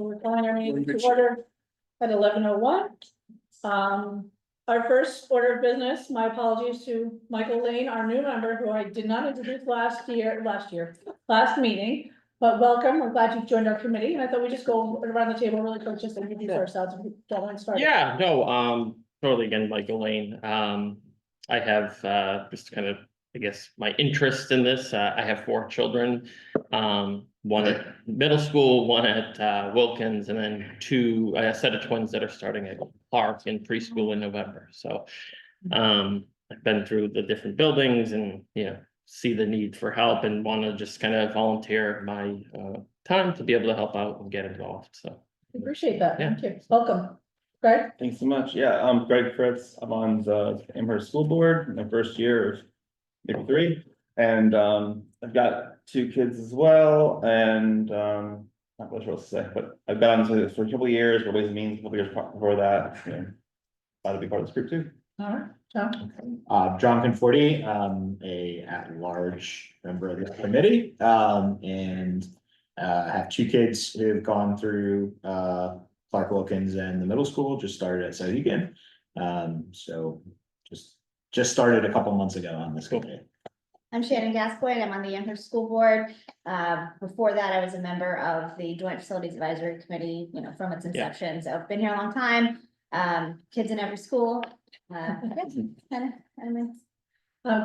We're calling our meeting to order at 11:01. Our first order of business, my apologies to Michael Lane, our new member, who I did not introduce last meeting. But welcome, we're glad you've joined our committee, and I thought we'd just go around the table really quick, just to introduce ourselves and get one started. Yeah, no, totally again, Michael Lane. I have just kind of, I guess, my interest in this. I have 4 children. One at middle school, one at Wilkins, and then a set of twins that are starting at Clark in preschool in November. So I've been through the different buildings and, see the need for help and want to just kind of volunteer my time to be able to help out and get involved. So Appreciate that. Thank you. Welcome. Greg? Thanks so much. Yeah, I'm Greg Fritz. I'm on the Amherst School Board, my first year, of maybe 3. And I've got 2 kids as well. And not much else to say, but I've been on this for a couple of years, Ways and Means, a couple of years before that. Glad to be part of this group too. All right, John. John Conforti, a at-large member of the committee, and have 2 kids who've gone through Clark Wilkins and the middle school, just started at Sauhegan. So just started a couple months ago on this committee. I'm Shannon Gascoigne. I'm on the Amherst School Board. Before that, I was a member of the Joint Facilities Advisory Committee, from its inception. So I've been here a long time. Kids in every school.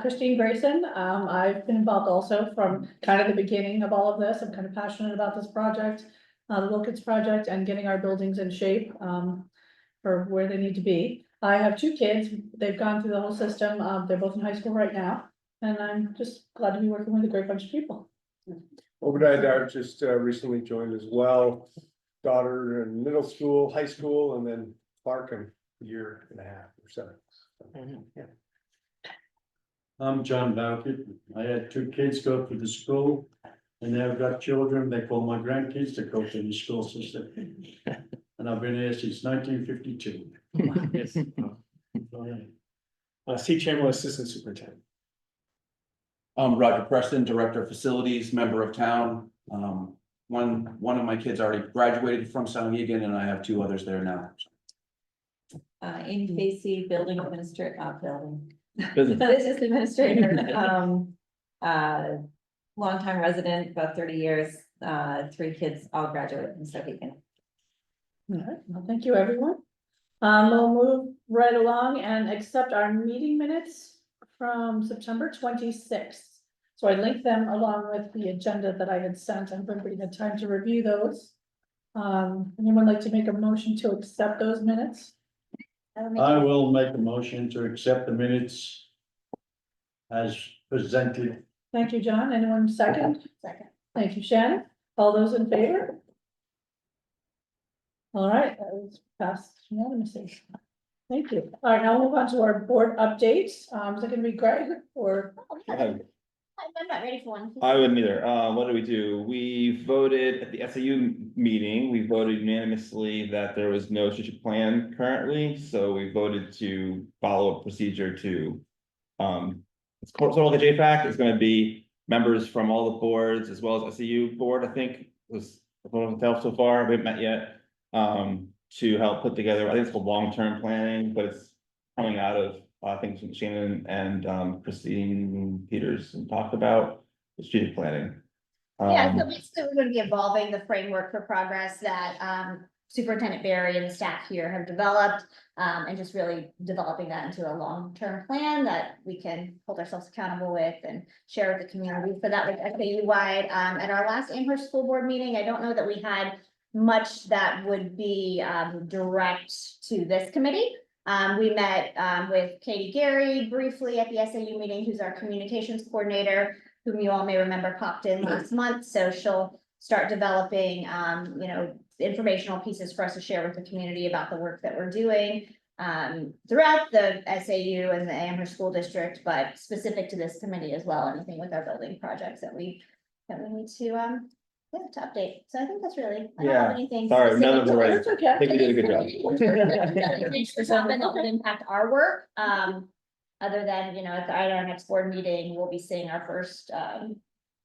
Christine Grayson, I've been involved also from kind of the beginning of all of this. I'm kind of passionate about this project, the Wilkins project, and getting our buildings in shape for where they need to be. I have 2 kids. They've gone through the whole system. They're both in high school right now, and I'm just glad to be working with a great bunch of people. Obadiah Dart just recently joined as well. Daughter in middle school, high school, and then Clark in a year and a half or so. Yeah. I'm John Bowkett. I had 2 kids go through the school, and now I've got children. They call my grandkids to go through the school system. And I've been here since 1952. Yes. Steve Chamberlain, Assistant Superintendent. Roger Preston, Director of Facilities, member of town. One of my kids already graduated from Sauhegan, and I have 2 others there now. Amy Casey, business administrator, longtime resident, about 30 years, 3 kids, all graduated from Sauhegan. All right, well, thank you, everyone. We'll move right along and accept our meeting minutes from September 26th. So I linked them along with the agenda that I had sent, and everybody had time to review those. Anyone like to make a motion to accept those minutes? I will make a motion to accept the minutes as presented. Thank you, John. Anyone second? Second. Thank you, Shannon. All those in favor? All right, that was passed unanimously. Thank you. All right, now we'll move on to our board updates. Is it gonna be Greg or? I'm not ready for one. I wouldn't either. What did we do? We voted at the SAU meeting. We voted unanimously that there was no strategic plan currently, so we voted to follow a procedure to. It's sort of like a JFAC. It's going to be members from all the boards as well as SAU board. I think was what I can tell so far. We haven't met yet. To help put together. I think it's called long-term planning, but it's coming out of. I think Shannon and Christine Peters talked about the strategic planning. Yeah, so basically we're going to be evolving the framework for progress that Superintendent Barry and the staff here have developed, and just really developing that into a long-term plan that we can hold ourselves accountable with and share with the community. So that was SAU-wide. At our last Amherst School Board meeting, I don't know that we had much that would be direct to this committee. We met with Katie Gary briefly at the SAU meeting, who's our communications coordinator, whom you all may remember popped in last month. So she'll start developing, informational pieces for us to share with the community about the work that we're doing throughout the SAU and the Amherst School District, but specific to this committee as well, anything with our building projects that we need to update. So I think that's really, I don't have anything. Sorry, none of them were It's okay. I think we did a good job. Something that would impact our work, other than, at our next board meeting, we'll be seeing our first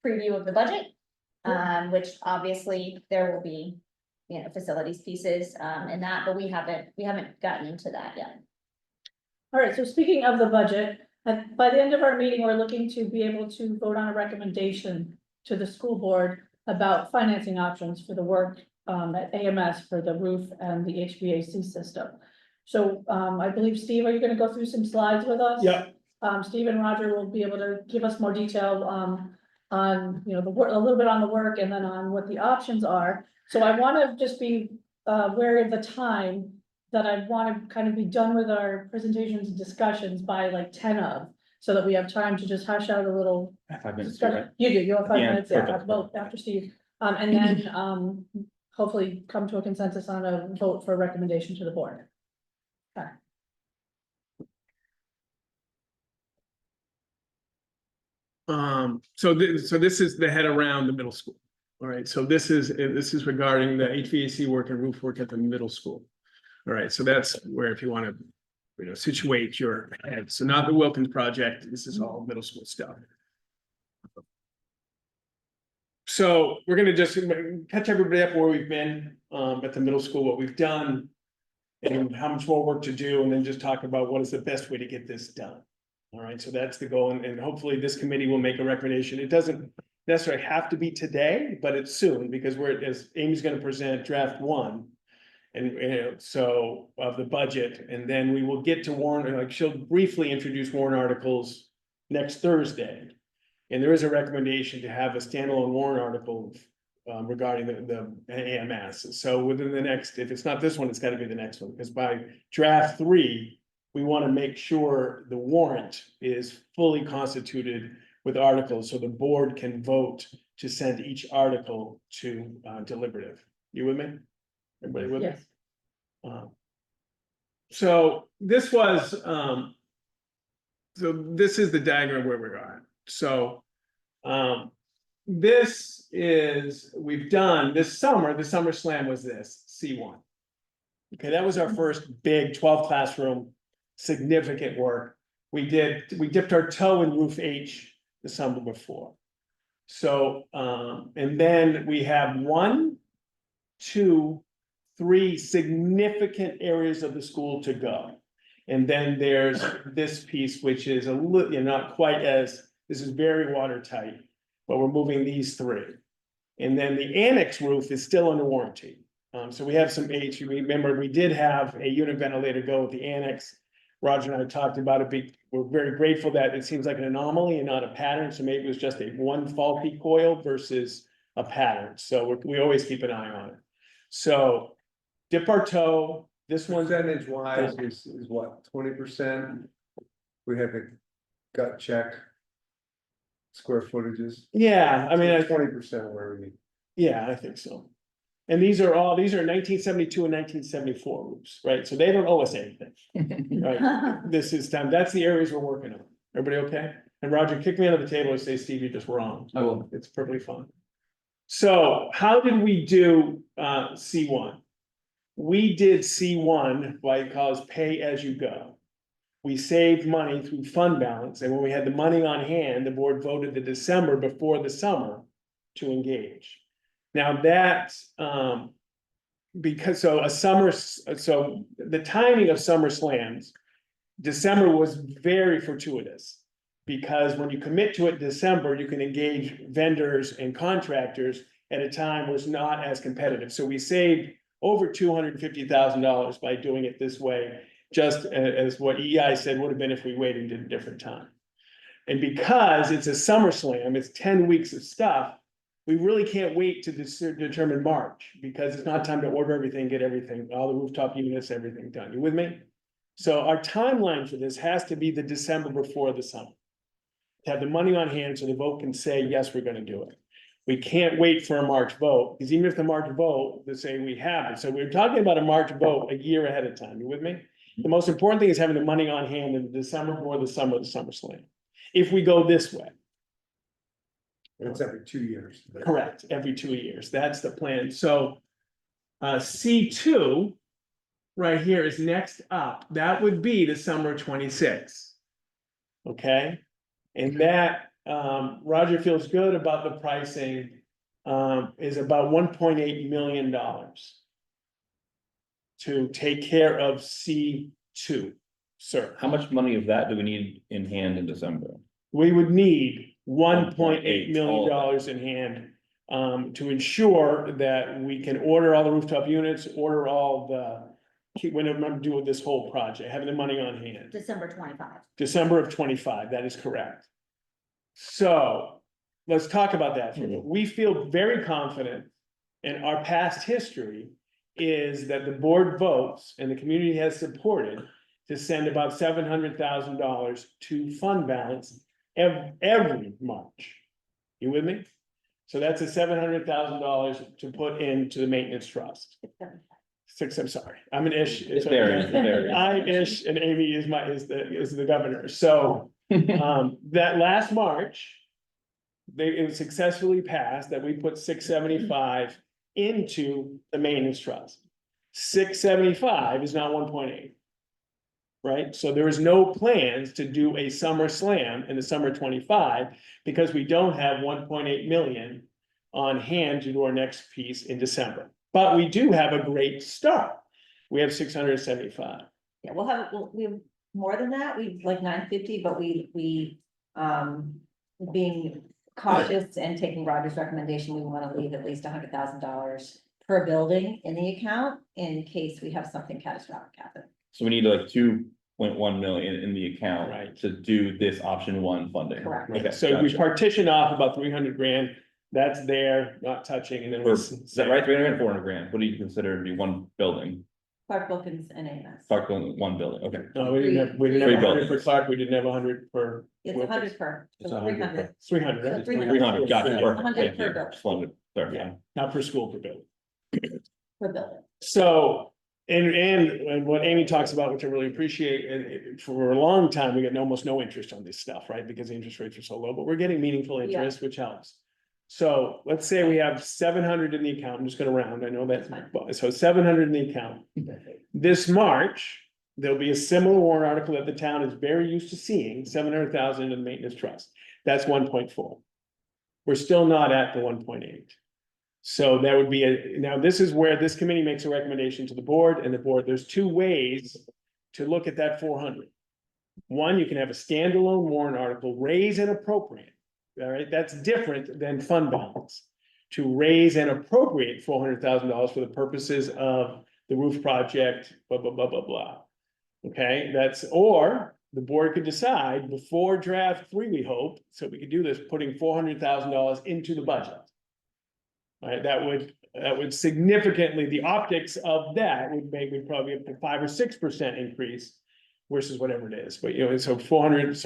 preview of the budget, which obviously there will be facilities pieces, and that, but we haven't gotten into that yet. All right, so speaking of the budget, by the end of our meeting, we're looking to be able to vote on a recommendation to the school board about financing options for the work at AMS for the roof and the HVAC system. So I believe, Steve, are you gonna go through some slides with us? Yeah. Steve and Roger will be able to give us more detail on, you know, the work, a little bit on the work and then on what the options are. So I wanna just be wary of the time that I want to kind of be done with our presentations and discussions by like 10 of, so that we have time to just hash out a little 5 minutes, discussion. right? You do, you have 5 Yeah, minutes, yeah, perfect. well, after Steve, and then, hopefully come to a consensus on a vote for recommendation to the board. So this is the head around the middle school. All right, so this is regarding the HVAC work and roof work at the middle school. All right, so that's where if you want to, you know, situate your head. So not the Wilkins project, this is all middle school stuff. So we're gonna just catch everybody up where we've been at the middle school, what we've done. And how much more work to do, and then just talk about what is the best way to get this done. All right, so that's the goal, and hopefully this committee will make a recommendation. It doesn't necessarily have to be today, but it's soon, because as Amy's gonna present draft 1. And, you know, so of the budget, and then we will get to warrant, like she'll briefly introduce warrant articles next Thursday. And there is a recommendation to have a standalone warrant article regarding the AMS. So within the next, if it's not this one, it's gotta be the next one, because by draft 3, we want to make sure the warrant is fully constituted with articles, so the board can vote to send each article to deliberative. You with me? Everybody with me? Yes. So this was, so this is the diagram where we are. So, this is, we've done this summer, the summer slam was this, C1. Okay, that was our first big 12 classroom, significant work. We dipped our toe in roof H the summer before. So, and then we have 1, 2, 3 significant areas of the school to go. And then there's this piece, which is a little, you know, not quite as, this is very watertight, but we're moving these 3. And then the annex roof is still under warranty. So we have some H, remember, we did have a unit ventilator go with the annex. Roger and I talked about it, we're very grateful that it seems like an anomaly and not a pattern, so maybe it was just a one faulty coil versus a pattern, so we always keep an eye on it. So dip our toe, this one. Percentage wise is what, 20%? We have a gut check. Square footages. Yeah, I mean, 20% where we need. Yeah, I think so. And these are 1972 and 1974 roofs, right? So they don't owe us anything. Right, this is time, that's the areas we're working on. Everybody okay? And Roger, kick me under the table and say, Steve, you're just wrong. I will. It's perfectly fine. So how did we do C1? We did C1 by cause pay as you go. We saved money through fund balance, and when we had the money on hand, the board voted the December before the summer to engage. Now that's because so the timing of summer slams, December was very fortuitous. Because when you commit to it in December, you can engage vendors and contractors at a time was not as competitive. So we saved over $250,000 by doing it this way, just as what EI said would have been if we waited and did a different time. And because it's a summer slam, it's 10 weeks of stuff, we really can't wait to determine March, because it's not time to order everything, get everything, all the rooftop units, everything done. You with me? So our timeline for this has to be the December before the summer. To have the money on hand so the vote can say, yes, we're gonna do it. We can't wait for a March vote, because even if the March vote, they say we have it. So we're talking about a March vote a year ahead of time. You with me? The most important thing is having the money on hand in December before the summer slam. If we go this way. It's every 2 years. Correct, every 2 years. That's the plan. So C2 right here is next up. That would be the summer 26. Okay, and that Roger feels good about the pricing is about $1.8 million. to take care of C2, sir. How much money of that do we need in hand in December? We would need $1.8 $1.8 million in hand to ensure that we can order all the rooftop units, order all whenever I'm doing this whole project, having the money on hand. December 25. December of 25, that is correct. So let's talk about that for a minute. We feel very confident, and our past history is that the board votes and the community has supported to send about $700,000 to fund balance every March. You with me? So that's a $700,000 to put into the maintenance trust. I'm sorry, I'm an ish. It varies, it varies. I ish and Amy is the governor. So that last March, it was successfully passed that we put 675 into the maintenance trust. 675 is not 1.8. Right, so there is no plans to do a summer slam in the summer 25 because we don't have 1.8 million on hand to do our next piece in December. But we do have a great start. We have 675. Yeah, we have more than that, we like 950, but being cautious and taking Roger's recommendation, we want to leave at least $100,000 per building in the account in case we have something catastrophic happen. So we need like 2.1 million in the account. Right. To do this option 1 funding. Correct. Okay, So we gotcha. partition off about 300 grand, that's there, not touching, and then. Is that right? 300 and 400 grand. What do you consider to be 1 building? Clark Wilkins and AMS. Parkland, 1 building, okay. No, we didn't have Three 100 for buildings. Clark, we didn't have 100 for. It's 100 per, It's so 100 300. 300, right? 300, gotcha. perfect, 100 thank per you. building. Just wanted to clarify. Yeah, not per school per building. per building. So, and what Amy talks about, which I really appreciate, and for a long time, we got almost no interest on this stuff, right? Because the interest rates are so low, but we're getting meaningful interest, which helps. So let's say we have 700 in the account, I'm just gonna round, I know that's, so 700 in the account. This March, there'll be a similar warrant article that the town is very used to seeing, 700,000 in the maintenance trust. That's 1.4. We're still not at the 1.8. So that would be now this is where this committee makes a recommendation to the board, and the board, there's 2 ways to look at that 400. One, you can have a standalone warrant article, raise and appropriate. All right, that's different than fund balance. To raise and appropriate $400,000 for the purposes of the roof project, blah, blah, blah, blah, blah. Okay, or the board could decide before draft 3, we hope, so we could do this, putting $400,000 into the budget. Right, that would significantly, the optics of that would make me probably up to 5 or 6% increase versus whatever it is, but so 400,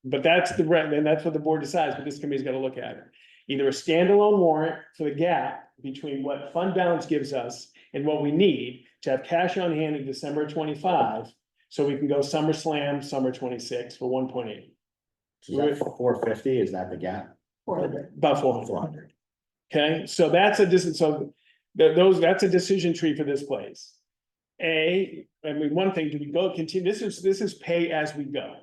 but that's then that's what the board decides, but this committee's gotta look at it. Either a standalone warrant for the gap between what fund balance gives us and what we need to have cash on hand in December 25, so we can go summer slam, summer 26 for 1.8. So is that 450, is that the gap? 400. About 400. 400. Okay, so that's a that's a decision tree for this place. One thing, do we continue, this is pay as we go.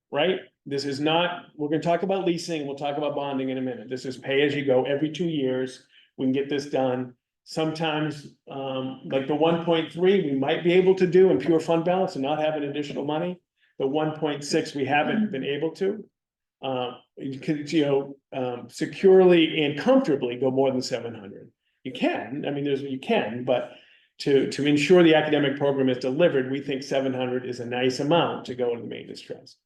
Right, this is not, we're gonna talk about leasing, we'll talk about bonding in a minute, this is pay as you go, every 2 years, we can get this done. Sometimes, like the 1.3, we might be able to do in pure fund balance and not having additional money. The 1.6, we haven't been able to. You could, securely and comfortably go more than 700. You can, I mean, you can, but to ensure the academic program is delivered, we think 700 is a nice amount to go in the maintenance trust.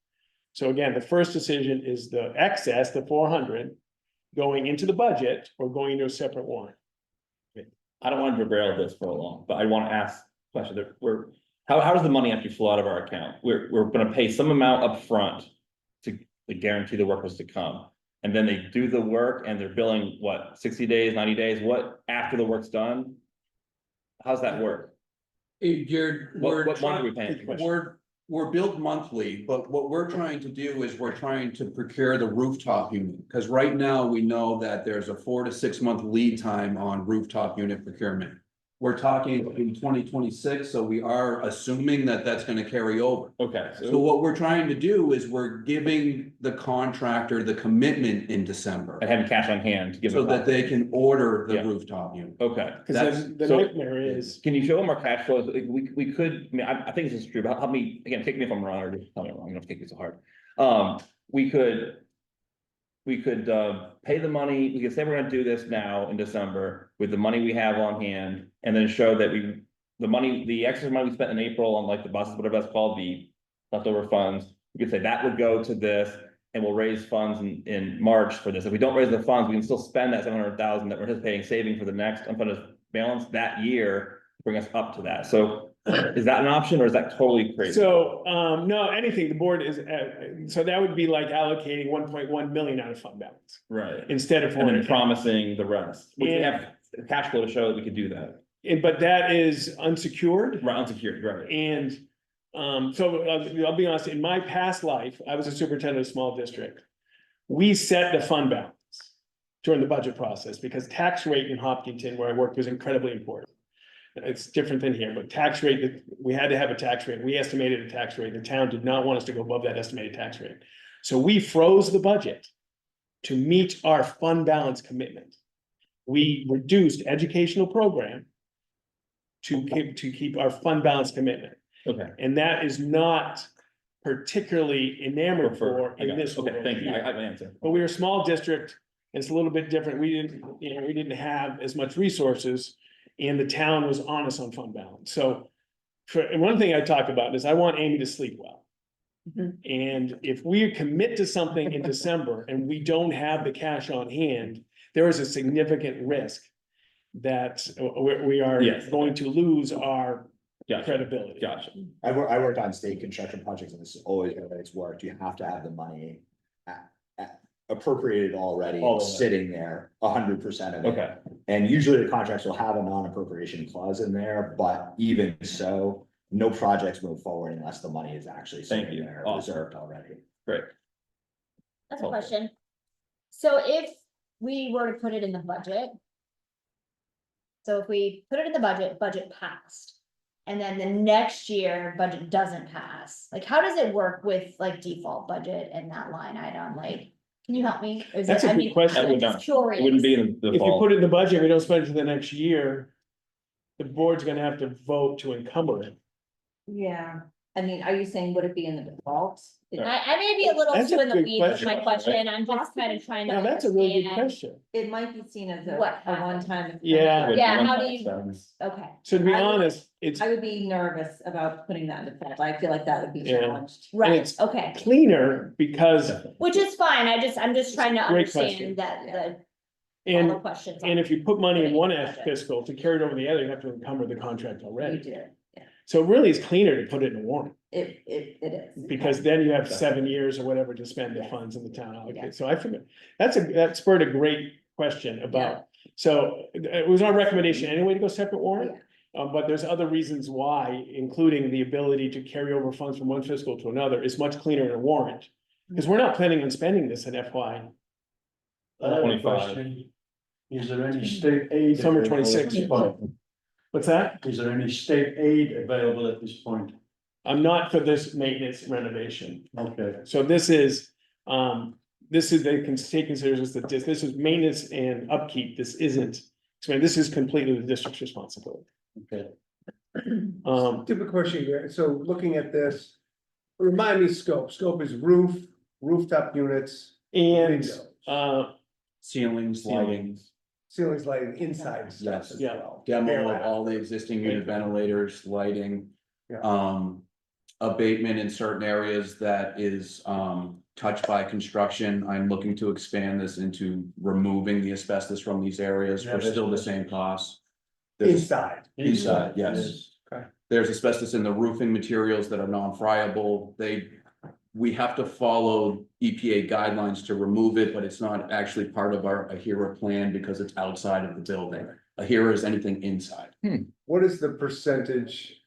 So again, the first decision is the excess, the 400, going into the budget or going into a separate warrant. I don't want to derail this for long, but I want to ask a question that how does the money actually flow out of our account? We're gonna pay some amount up front to guarantee the work was to come. And then they do the work and they're billing, what, 60 days, 90 days, what, after the work's done? How's that work? What month are we paying? We're billed monthly, but what we're trying to do is we're trying to procure the rooftop unit. Because right now we know that there's a 4 to 6 month lead time on rooftop unit procurement. we're talking in 2026, so we are assuming that that's gonna carry over. Okay, So what we're trying to do is we're giving the contractor the commitment in December. and having cash on hand to give So them. that they can order the Yeah. rooftop unit. Okay. Cause the so- nightmare is, Can you show them our cash flows? Like, we could, I mean, I think this is true, but help me, again, take me if I'm wrong, or just tell me I'm wrong, you don't have to take me so hard. We could. Pay the money, we could say we're gonna do this now in December with the money we have on hand, and then show that the extra money we spent in April on like the buses, whatever that's called, the leftover funds. We could say that would go to this, and we'll raise funds in March for this. If we don't raise the funds, we can still spend that 700,000 that we're anticipating saving for the next unfunded balance that year, bring us up to that. So is that an option, or is that totally crazy? so, no, anything, the board is, so that would be like allocating 1.1 million out of fund balance Right. instead of. And then 400K. promising the rest, which we And- have cash flow to show that we could do that. But that is unsecured. Right, unsecured, right. And, so I'll be honest, in my past life, I was a superintendent of a small district. We set the fund balance during the budget process because tax rate in Hopkinton, where I worked, was incredibly important. It's different than here, but tax rate, we had to have a tax rate. We estimated a tax rate. The town did not want us to go above that estimated tax rate. So we froze the budget to meet our fund balance commitment. We reduced educational program to keep our fund balance commitment. Okay. And that is not particularly enamored for I in got it. this. Okay, world thank you, I here. have an answer. But we were a small district, it's a little bit different, we didn't have as much resources, and the town was on us on fund balance, so. And one thing I talk about is I want Amy to sleep well. Mhm. And if we commit to something in December and we don't have the cash on hand, there is a significant risk that we are Yes. going to lose our Gotcha, credibility. gotcha. I worked on state construction projects and this is always the way it's worked. You have to have the money appropriated already, All of it. sitting there, 100% of it. Okay, And usually the contracts will have a non-appropriation clause in there, but even so, no projects move forward unless the money is actually Thank sitting you. there Awesome. reserved already. great. That's a Okay. question. So if we were to put it in the budget. So if we put it in the budget passed. And then the next year, budget doesn't pass, like, how does it work with like default budget and that line item, like, can you help me? Is That's it- a I good mean, question. I'm That would just not- curious. It wouldn't be in the If you default. put it in the budget, we don't spend it for the next year. The board's gonna have to vote to encumber it. Yeah, I mean, are you saying, would it be in the default? I may be a little That's too a in the good weeds with my question. question, I'm just kind of trying to Now, that's a really good understand. question. It might be seen as a What a happens? one-time. Yeah. Would Yeah, one how do time you- expense. Okay, So to be I would- honest, it's I would be nervous about putting that in default. I feel like that would be Yeah. challenged. right, it's- okay, cleaner because, which is fine, I'm just trying to Great question. understand that, all the and, questions. and if you put money in one Budget. fiscal to carry it over the other, you have to encumber the contract You already. do, yeah, So it really is cleaner to put it in a warrant, it is. because then you have 7 years or whatever to spend the funds in the town Yeah. allocate. So I think that spurred a great question about, so it was our recommendation anyway to go separate warrant. But there's other reasons why, including the ability to carry over funds from one fiscal to another is much cleaner in a warrant. Because we're not planning on spending this in FY. I have a 25. question. Is there any state aid? Summer available at 26. this point? What's that? Is there any state aid available at this point? I'm not for this maintenance renovation. Okay, So this is, they can take consideration that this is maintenance and upkeep. This isn't. So this is completely the district's responsibility. okay. Stupid question, Greg. So looking at this, remind me scope. Scope is rooftop units, And, windows, Ceilings, lighting, ceilings, lighting, inside stuff Yes. as Yeah. well. demo of all the existing unit ventilators, lighting. Yeah. Abatement in certain areas that is, touched by construction. I'm looking to expand this into removing the asbestos from these areas for still the same cost. There's- Inside. Inside, yes. Okay. There's asbestos in the roofing materials that are non-friable. We have to follow EPA guidelines to remove it, but it's not actually part of our AHIRA plan because it's outside of the building. AHIRA is anything inside. What is the percentage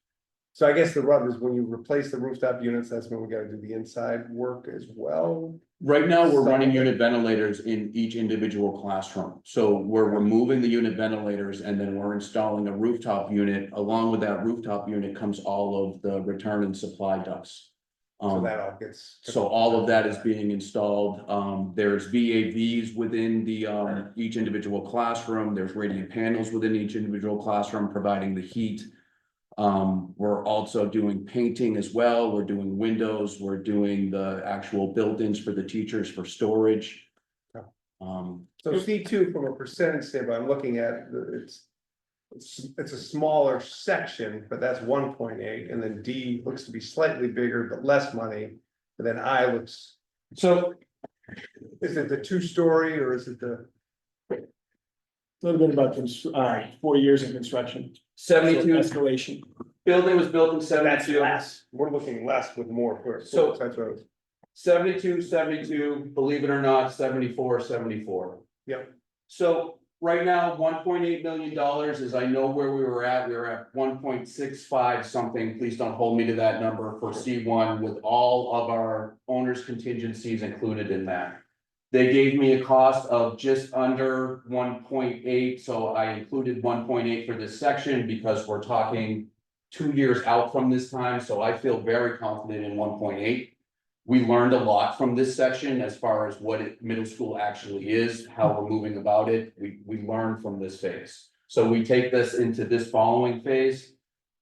So I guess the rub is when you replace the rooftop units, that's when we gotta do the inside work as well. Right now, we're running unit ventilators in each individual classroom. So we're removing the unit ventilators and then we're installing a rooftop unit. Along with that rooftop unit comes all of the return and supply ducts. So that all gets. So all of that is being installed. There's VAVs within the, each individual classroom. There's radiant panels within each individual classroom providing the heat. We're also doing painting as well. We're doing windows. We're doing the actual build-ins for the teachers for storage. So C2 from a percentage standpoint, I'm looking at, it's a smaller section, but that's 1.8, and then D looks to be slightly bigger, but less money. But then I looks, So is it the 2-story or is it the? a little bit about 4 years of construction. 72, Escalation. building was built in That's 72. less, we're looking less with more. So- That's what I was. 72, believe it or not, 74. Yep. So right now, $1.8 million is, I know where we were at 1.65 something, please don't hold me to that number for C1 with all of our owners contingencies included in that. They gave me a cost of just under 1.8, so I included 1.8 for this section because we're talking 2 years out from this time, so I feel very confident in 1.8. We learned a lot from this section as far as what middle school actually is, how we're moving about it. We learned from this phase. So we take this into this following phase.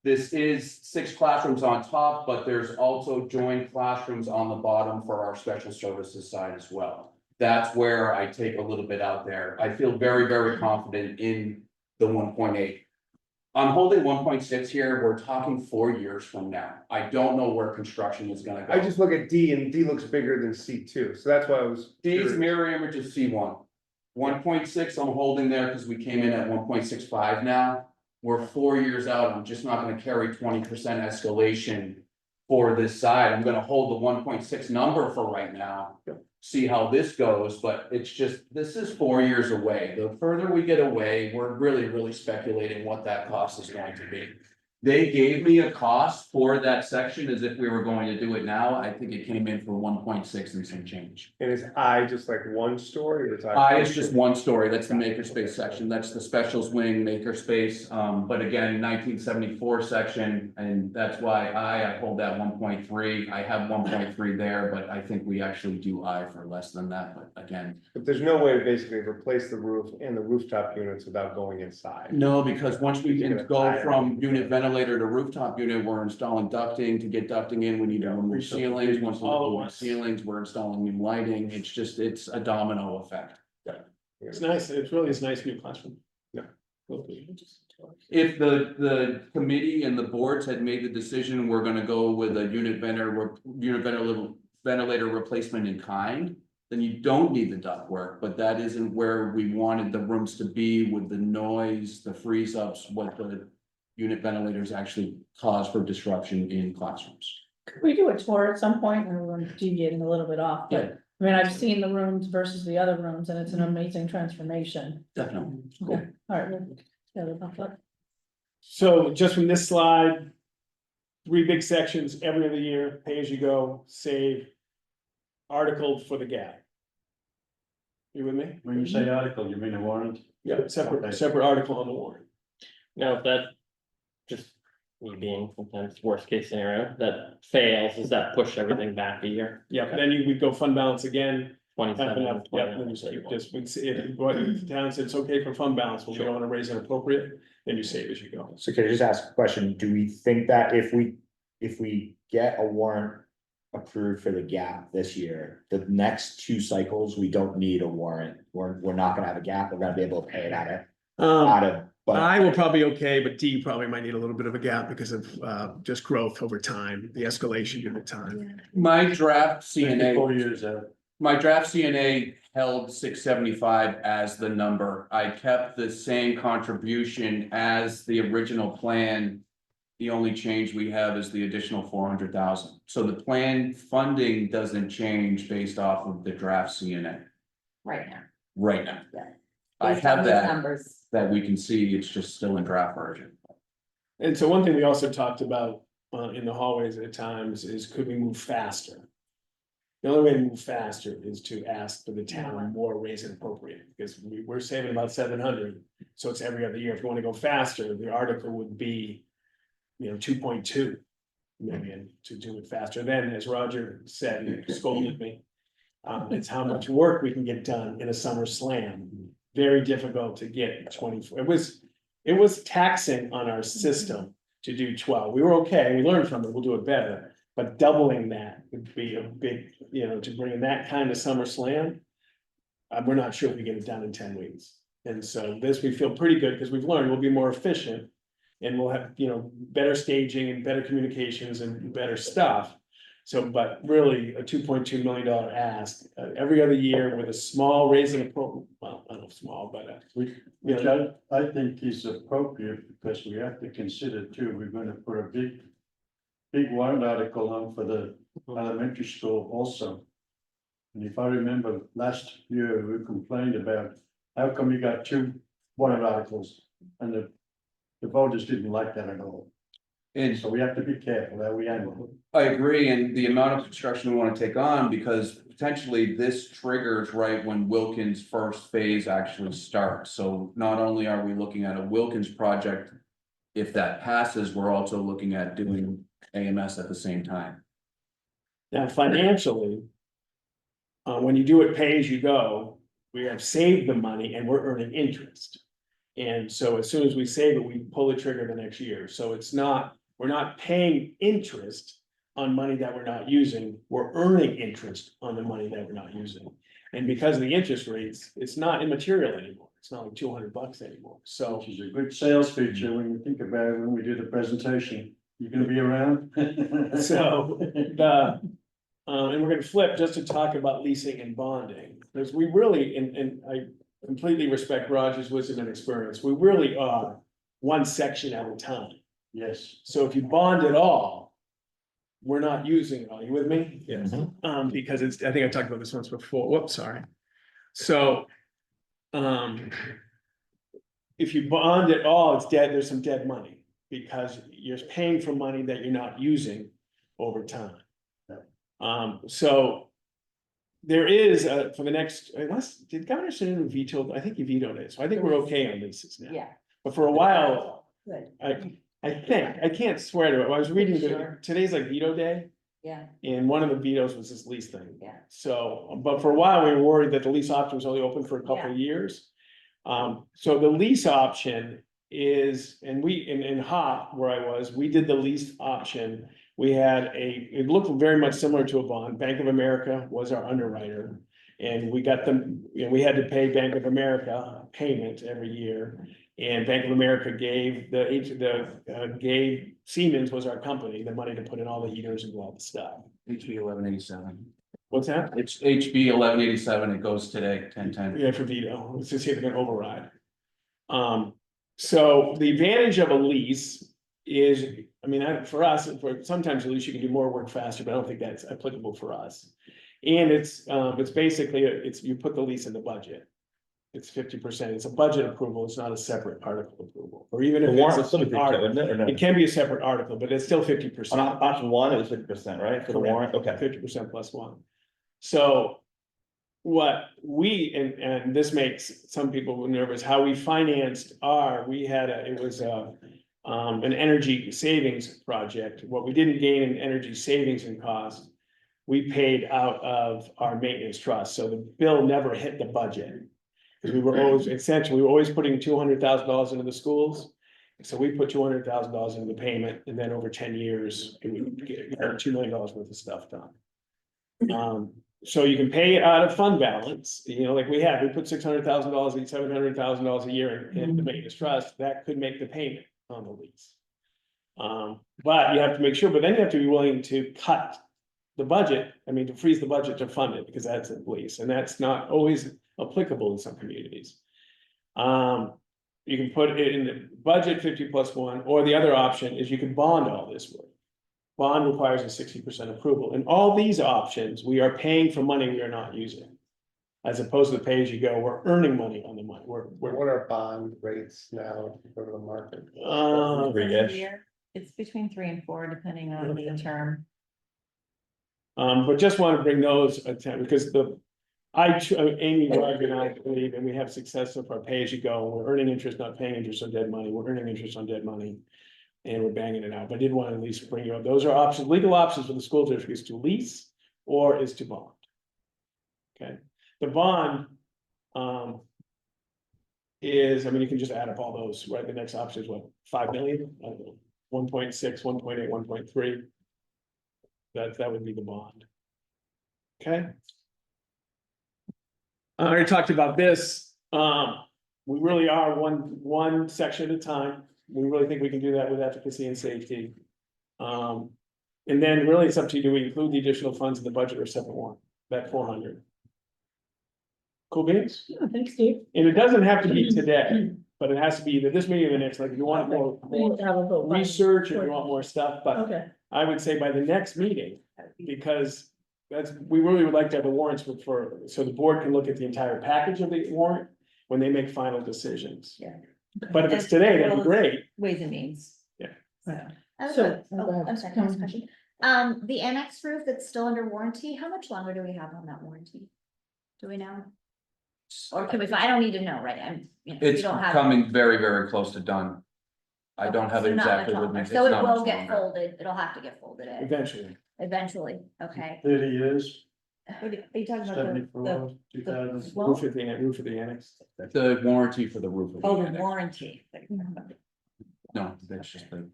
This is 6 classrooms on top, but there's also joined classrooms on the bottom for our special services side as well. That's where I take a little bit out there. I feel very, very confident in the 1.8. I'm holding 1.6 here. We're talking 4 years from now. I don't know where construction is gonna go. I just look at D and D looks bigger than C2, so that's why I was. D's curious. mirror image is C1. 1.6, I'm holding there because we came in at 1.65 now. We're 4 years out. I'm just not gonna carry 20% escalation for this side. I'm gonna hold the 1.6 number for right now. See how this goes, but it's just, this is 4 years away. The further we get away, we're really speculating what that cost is going to be. They gave me a cost for that section as if we were going to do it now. I think it came in for 1.6 and some change. And is I just like 1 story or is It's just 1 story. That's the makerspace section. That's the specials wing makerspace. But again, 1974 section, and that's why I hold that 1.3. I have 1.3 there, but I think we actually do I for less than that. But again, But there's no way to basically replace the roof and the rooftop units without going inside. no, because once we You're can gonna go hire from people. unit ventilator to rooftop unit, we're installing ducting. To get ducting in, we need to remove ceilings. Once we remove ceilings, we're installing new lighting. It's a domino effect. It's nice. It really is a nice new classroom. Yeah. If the committee and the boards had made the decision, we're gonna go with a ventilator replacement in kind, then you don't need the ductwork, but that isn't where we wanted the rooms to be with the noise, the freeze ups, what the unit ventilators actually cause for disruption in classrooms. Could we do a tour at some point? And we're deviating a little bit off, but I mean, I've seen the rooms versus the other rooms and it's an amazing transformation. Definitely. Okay, all right. Yeah, about that. So just from this slide, 3 big sections every other year, pay as you go, save, article for the gap. You with me? When you say article, you mean a warrant? Yeah, separate article on the warrant. Now, if that, just me being sometimes worst case scenario, that fails, does that push everything back a year? Yeah, then you would go fund balance again. Half 27, and half, yeah, then you just keep this, we'd see if the town said it's okay for fund balance, but we don't wanna raise it appropriate, then you save as you go. So can I just ask a question? Do we think that if we get a warrant approved for the gap this year, the next 2 cycles, we don't need a warrant? We're not gonna have a gap. We're gonna be able to pay it out of, but I will probably okay, but D probably might need a little bit of a gap because of just growth over time, the escalation over time. My draft 4 CNA, years out. my draft CNA held 675 as the number. I kept the same contribution as the original plan. The only change we have is the additional 400,000. So the plan funding doesn't change based off of the draft CNA Right now. right now. Yeah. I Based on have these that, numbers. that we can see, it's just still in draft version. And so one thing we also talked about in the hallways at times is, could we move faster? The only way to move faster is to ask for the town more raise and appropriate, because we're saving about 700. So it's every other year. If you want to go faster, the article would be, 2.2 million to do it faster. Then, as Roger said, he scolded me. It's how much work we can get done in a summer slam. Very difficult to get 24. It was taxing on our system to do 12. We were okay. We learned from it. We'll do it better. But doubling that would be a big, to bring in that kind of summer slam. We're not sure if we get it done in 10 weeks. And so this, we feel pretty good because we've learned we'll be more efficient. And we'll have, better staging and better communications and better stuff. So, but really a $2.2 million ask every other year with a small raise in appropriate, well, I don't know, small, but. Which I think is appropriate because we have to consider too, we're gonna put a big warrant article on for the elementary school also. And if I remember last year, we complained about how come you got 2 warrant articles and the voters didn't like that at all. And So we have to be careful that we handle it. I agree, and the amount of construction we want to take on, because potentially this triggers right when Wilkins' first phase actually starts. So not only are we looking at a Wilkins project, if that passes, we're also looking at doing AMS at the same time. Now, financially, when you do it pay as you go, we have saved the money and we're earning interest. And so as soon as we save it, we pull the trigger the next year. So we're not paying interest on money that we're not using. We're earning interest on the money that we're not using. And because of the interest rates, it's not immaterial anymore. It's not like $200 anymore. So. Which is a good sales feature when you think about it, when we do the presentation. You gonna be around? So and we're gonna flip just to talk about leasing and bonding, because we really, and I completely respect Roger's wisdom and experience, we really are one section at a time. Yes. So if you bond it all, we're not using it all. You with me? Yes. Because I think I talked about this once before. Whoops, sorry. So if you bond it all, it's dead, there's some dead money. Because you're paying for money that you're not using over time. So there is for the next, unless, did Governor Sununu veto? I think he vetoed it, so I think we're okay on leases now. Yeah. But for a while, Good, I think, I can't swear to it, I was reading, Sure. today's like veto day, yeah, and one of the vetoes was this lease thing. yeah. So, but for a while, we were worried that the lease option was only open for a couple of years. So the lease option is, and we, in HOP, where I was, we did the lease option. We had it looked very much similar to a bond. Bank of America was our underwriter. And we got them, we had to pay Bank of America a payment every year. And Bank of America gave gave Siemens was our company, the money to put in all the heaters and all the stuff. HB 1187. What's that? It's HB 1187. It goes today, 1010. Yeah, for veto, let's just see if they're gonna override. So the advantage of a lease is, I mean, for us, for sometimes at least you can do more work faster, but I don't think that's applicable for us. And it's basically, you put the lease in the budget. It's 50%, it's a budget approval, it's not a separate article approval, or even if The warrant was it's still an 50%, article, wasn't it, or no? it can be a separate article, but it's still On 50%. option 1, it was 50%, right, for the warrant, okay. 50% plus 1. So what we, and this makes some people nervous, how we financed we had it was an energy savings project. What we didn't gain in energy savings and cost, we paid out of our maintenance trust. So the bill never hit the budget. Because we were always putting $200,000 into the schools. So we put $200,000 into the payment, and then over 10 years, it would get $2 million worth of stuff done. So you can pay it out of fund balance, like we put $600,000, $700,000 a year in the maintenance trust, that could make the payment on the lease. But you have to make sure, but then you have to be willing to cut the budget, to freeze the budget to fund it, because that's a lease, and that's not always applicable in some communities. You can put it in the budget 50+1, or the other option is you can bond all this work. Bond requires a 60% approval. In all these options, we are paying for money we are not using. As opposed to the pay as you go, we're earning money on the money. What are bond rates now to go to the market? Three-ish. It's between 3 and 4, depending on the term. But just want to bring those because Amy, Roger and I believe, and we have success so far, pay as you go, we're earning interest, not paying interest on dead money, we're earning interest on dead money. And we're banging it out, but I did want to at least bring you up, those are options, legal options for the school district is to lease or is to bond. Okay, the bond, is, I mean, you can just add up all those, right, the next option is what, 5 million? 1.6, 1.8, 1.3. That would be the bond. Okay. I already talked about this, we really are one section at a time. We really think we can do that with efficacy and safety. And then really it's up to you, do we include the additional funds in the budget or separate one, that 400? Cool beans? Yeah, thanks, Steve. And it doesn't have to be today, but it has to be either this meeting or the next, like if you want more We need to have a vote. research and you want more stuff, but Okay, I would say by the next meeting, because we really would like to have the warrants so the board can look at the entire package of the warrant when they make final decisions. Yeah. But if it's today, that'd be great. Ways and means. Yeah. So, So- I'm sorry, next question. The annex roof that's still under warranty, how much longer do we have on that warranty? Do we know? Or can we, I don't need to know, right? We It's don't have. coming very, very close to done. I don't have So it not much exactly with me. longer. It's So it not will much get longer. folded, it'll have to get folded in Eventually, okay. 30 years, what are you talking about? 74, 2000. Well, roof of the annex. The warranty for the roof. of the oh, the annex. warranty. No, that's just the.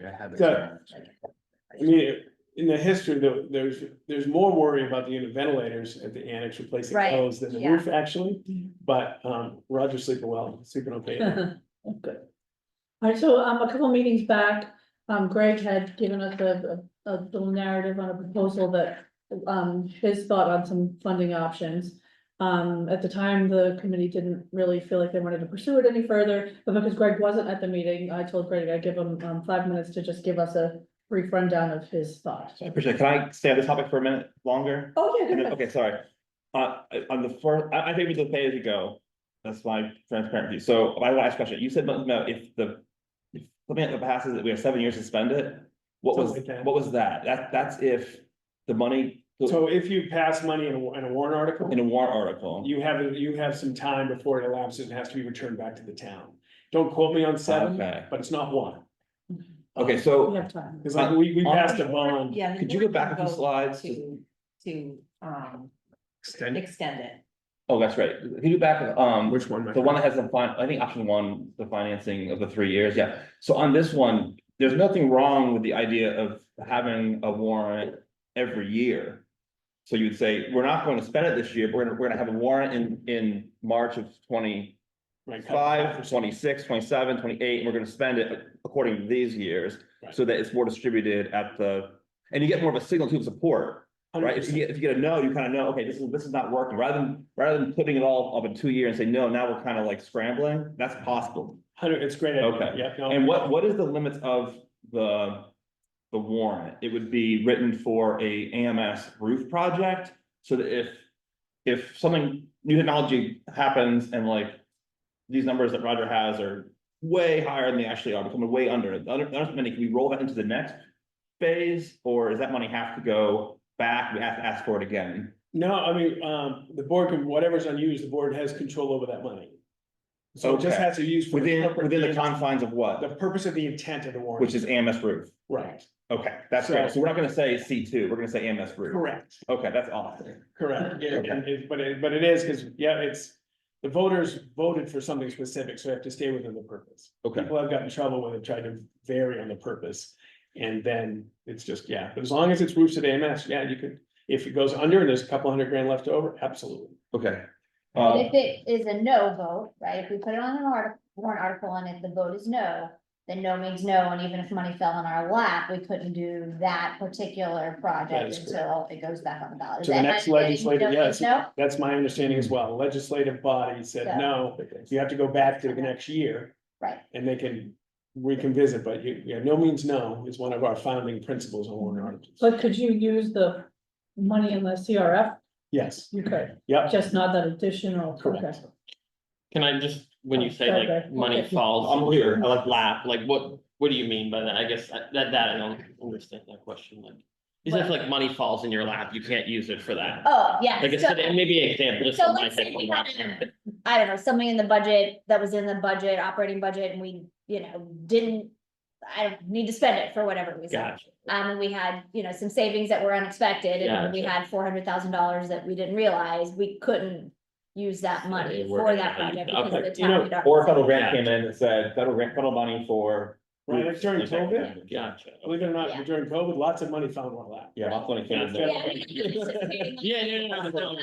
I have it. So- I mean, in the history, there's more worry about the unit ventilators at the annex replacing Right, those than the yeah. roof actually. But Roger's sleeping well, sleeping okay. good. All right, so a couple meetings back, Greg had given us a little narrative on a proposal that his thought on some funding options. At the time, the committee didn't really feel like they wanted to pursue it any further, but because Greg wasn't at the meeting, I told Greg I'd give him 5 minutes to just give us a brief rundown of his thoughts. I appreciate it. Can I stay on this topic for a minute longer? Oh, yeah, good. Okay, sorry. On the first, I think we do pay as you go. That's my transparent view. So my last question, you said something about if something that passes, that we have 7 years to spend it. What Something like that. was that? That's if the money So if you pass money in a warrant article, in a warrant article. you have some time before it elapses and has to be returned back to the town. Don't quote me on 7, Okay. but it's not 1. Okay, We so have time. Because like we passed a bond. Yeah. the could you go board back a can few vote slides? To Extend. extend it. Oh, that's right. Can you go back, Which one? my the one friend? that has I think option 1, the financing of the 3 years, yeah. So on this one, there's nothing wrong with the idea of having a warrant every year. So you'd say, we're not going to spend it this year, but we're gonna have a warrant in March of 25, Right, cut 26, 27, 28, and we're gonna spend it according to these years. Right. So that it's more distributed and you get more of a signal to support. Right, if you get a no, you kind of know, okay, this is not working, rather than putting it all up in 2 years and say, no, now we're kind of like scrambling, that's possible. 100, it's great. idea. Okay. Yeah, no. And what is the limits of the warrant? It would be written for a AMS roof project, so that if something, new technology happens and like these numbers that Roger has are way higher than they actually are, becoming way under, can we roll that into the next phase, or does that money have to go back, we have to ask for it again? No, I mean, the board can, whatever's unused, the board has control over that money. So it just Okay. has to use. for the purpose- Within the confines of The what, purpose of the intent of the warrant. which is AMS roof, Right, okay, that's So- great, so we're not gonna say C2, we're gonna say AMS roof. correct, Okay, that's awesome. correct. Yeah, Okay. but it is, because, yeah, the voters voted for something specific, so they have to stay within the purpose. Okay. People have gotten in trouble when they tried to vary on the purpose. And then it's just, yeah, but as long as it's roofs at AMS, yeah, you could, if it goes under and there's a couple $100,000 left over, absolutely. Okay. And if it is a no vote, right, if we put it on an warrant article and if the vote is no, then no means no, and even if money fell in our lap, we couldn't do that particular That project is until it goes back on the ballot. Is To the that next my understanding? legislative, No yes, means no? that's my understanding as well. Legislative body said, So- no, you have to go back to the next year. Right. And they can reconvisit, but no means no is one of our founding principles on warrant articles. But could you use the money in the CRF? Yes, You could, yep, just not that additional. Correct. Okay. Can I just, when you say Okay. like money Okay. falls I'm into clear. your I like this. lap, like what What do you mean by that? I guess that I don't understand that question, like. Is if like money falls in your lap, you can't use it for that? Oh, yeah. Like I so- said, and maybe an example, just So in my let's say head. we had I don't know, something in the budget that was in the budget, operating budget, and we, didn't. I don't need to spend it for whatever reason. Gotcha. And we had, some savings that were unexpected, and we Gotcha. had $400,000 that we didn't realize, we couldn't use that money We're for gonna that have to project use- because okay. the town. had Or a federal grant Yeah. came in that said federal money for. Right, like during Like that. COVID, Gotcha. believe it or Yeah. not, during COVID, lots of money found our lap. Yeah, lots of money came in there. Yeah. Yeah, no.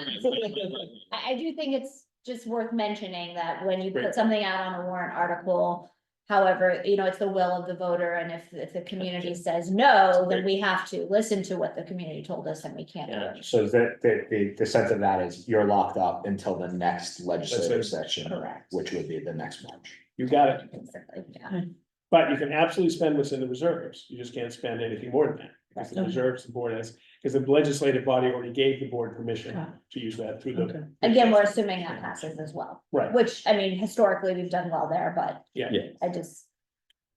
I do think it's just worth mentioning that when you put Great. something out on a warrant article. However, it's the will of the voter, and if the community says no, then we have to listen to what the community told us, and we can't. do it. So the sense of that is you're locked up until the next legislative session, Correct. which would be the next March. You got it, Basically, yeah. but you can absolutely spend what's in the reserves, you just can't spend anything more than that. Because the Okay. reserves, the board has, because the legislative body already gave the board permission Okay. to use that through Okay. the. Again, we're assuming that passes as well, Right, which, historically, we've done well there, but yeah. I just.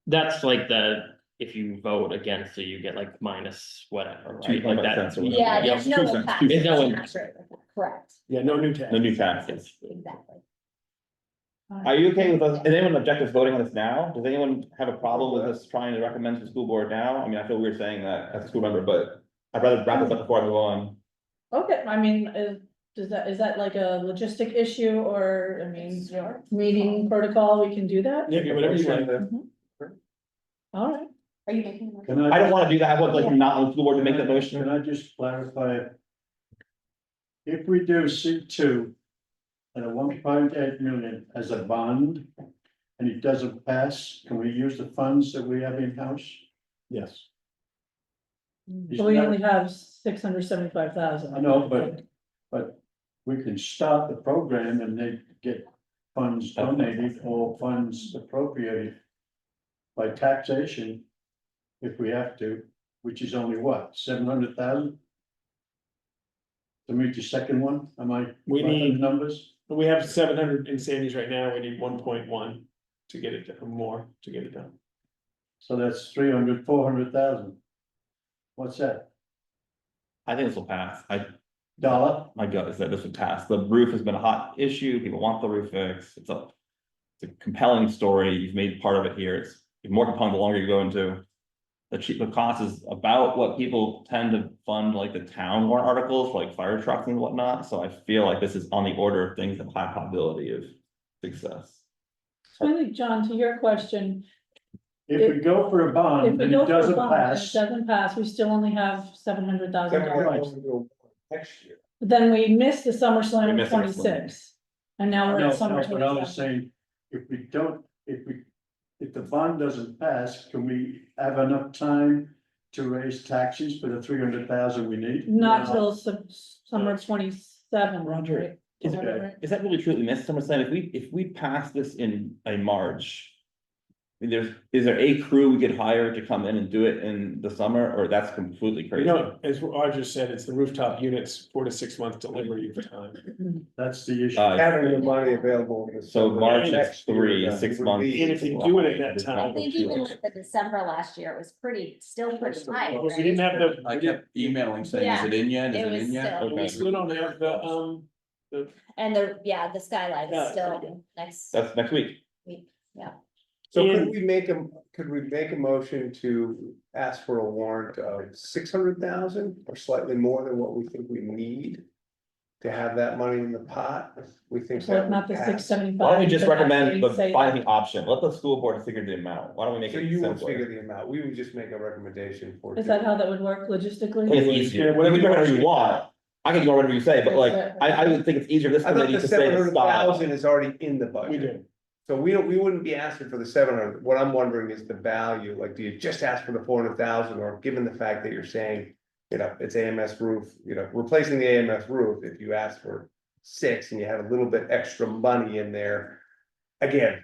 That's like if you vote against it, you get like minus whatever, right? Like 2.5 that. cents or whatever. Yeah, there's no 2 cents, impact. 2 There's no That's right. Correct, Yeah, no new tax. No new taxes. exactly. Are you okay with us, is anyone object to voting on this now? Does anyone have a problem with us trying to recommend to the school board now? I mean, I feel weird saying that as a school member, but I'd rather wrap this up before I move on. Okay, I mean, is that like a logistic issue or, meeting protocol, we can do that? Yeah, whatever you like. All right, Are you making? a- Can I don't wanna do that, I would like not on the school board to make that Can motion. I just clarify? If we do C2 at a 1.8 million as a bond, and it doesn't pass, can we use the funds that we have in-house? Yes. so we only have 675,000. I know, but we can start the program and they get funds donated or funds appropriated by taxation, if we have to, which is only what, 700,000? To meet the second one, am I? We right on need- numbers, We have 700 in savings right now, we need 1.1 to get it, or more to get it done. so that's 300, 400,000. What's that, I think this will pass. dollar? My gut is that this would pass. The roof has been a hot issue. People want the roof fixed. It's a compelling story. You've made part of it here. It's more compelling the longer you go into. The cost is about what people tend to fund, like the town warrant articles, like fire trucks and whatnot. So I feel like this is on the order of things that have high probability of success. So I think, John, to your question, If we go for a if bond we and go it for a doesn't bond and it pass, doesn't pass, we still only have $700,000. Next year. Then we missed the We SummerSlam missed of SummerSlam. 26. And now no, we're no, at summer but I was 27. saying, if the bond doesn't pass, can we have enough time to raise taxes for the 300,000 we need? Not till summer 27, Roger, right? Is Okay. that, is that really truly missed? Someone saying if we pass this in a March. I mean, is there a crew we could hire to come in and do it in the summer, or that's completely You crazy? know, as Roger said, it's the rooftop units, 4 to 6 month delivery time. That's the issue. Having the money available. in the So summer March is next year, 3, then 6 would months. be- And if you do it at that I time, think even with the December last year, it was still pretty high. well, we didn't have the. I kept emailing saying, is it in yet? Is It it was in yet? still- We still don't have the, And the skylight is Yeah. still next That's next week. week, yeah. So And- could we make a motion to ask for a warrant of 600,000 or slightly more than what we think we need? To have that money in the pot, we think. So that not would the pass. 675. Why don't we just but recommend the actually say- binding option? Let the school board figure the amount. Why don't we make So it you would simpler? figure the amount, we would just make a recommendation for. Is that how that would work I think logistically? it's easier. Yeah, whatever You can do whatever you you want. I can go whatever you say, but like, I would think it's easier this I thought committee the to say seven the hundred style. thousand is already in the budget. we do. So we wouldn't be asking for the 700. What I'm wondering is the value, like, do you just ask for the 400,000, or given the fact that you're saying. It's AMS roof, replacing the AMS roof, if you ask for 6 and you have a little bit extra money in there. Again,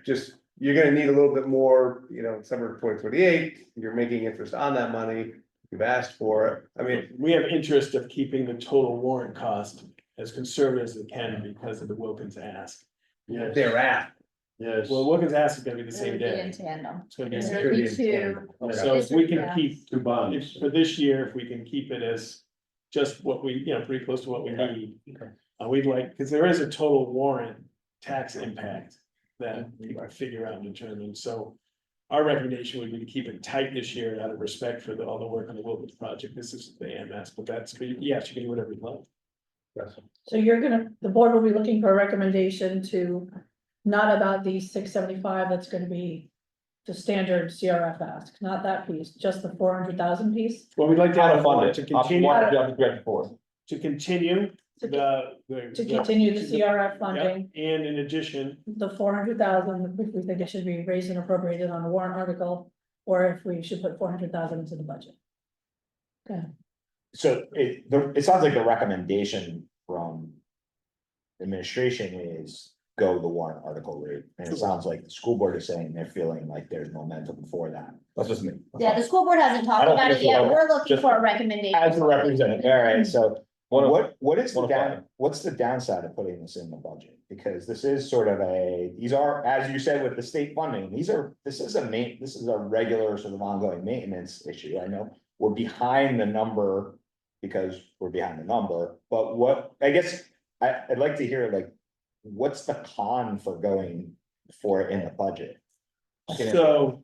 you're gonna need a little bit more, in summer of 2028, you're making interest on that money, you've asked for it, I mean. We have interest of keeping the total warrant cost as conservative as it can because of the Wilkins ask. Yes. Thereafter. Yes. Well, Wilkins Ask is gonna be the It same would be in day. tandem. It's gonna be. There the would same be day. two. So if we can Yeah. keep, Two bonds. for this year, if we can keep it as just what we, pretty close to what we need. We'd like, because there is a total warrant tax impact that we can figure out and determine, so. Our recommendation would be to keep it tight this year out of respect for all the work on the Wilkins project. This is the AMS, but yes, you can do whatever you like. So the board will be looking for a recommendation to, not about the 675, that's gonna be the standard CRF ask, not that piece, just the 400,000 piece. Well, we'd like to How have to a fund board it. to Option continue, one, job directed for. to continue To the. continue the CRF Yep, funding, and in addition, the 400,000, if we think it should be raised and appropriated on a warrant article, or if we should put 400,000 into the budget. So it sounds like the recommendation from. Administration is go the warrant article route, and it sounds like the school board is saying they're feeling like there's momentum for that. That's just me. Yeah, the school board hasn't I talked don't about think it yet. so. We're looking Just for a recommendation. As a representative, all right, so One of- what is the one of five. what's the downside of putting this in the budget? Because this is sort of these are, as you said, with the state funding, this is a regular sort of ongoing maintenance issue. I know we're behind the number because we're behind the number, but I guess I'd like to hear, like, what's the con for going for it in the budget? so.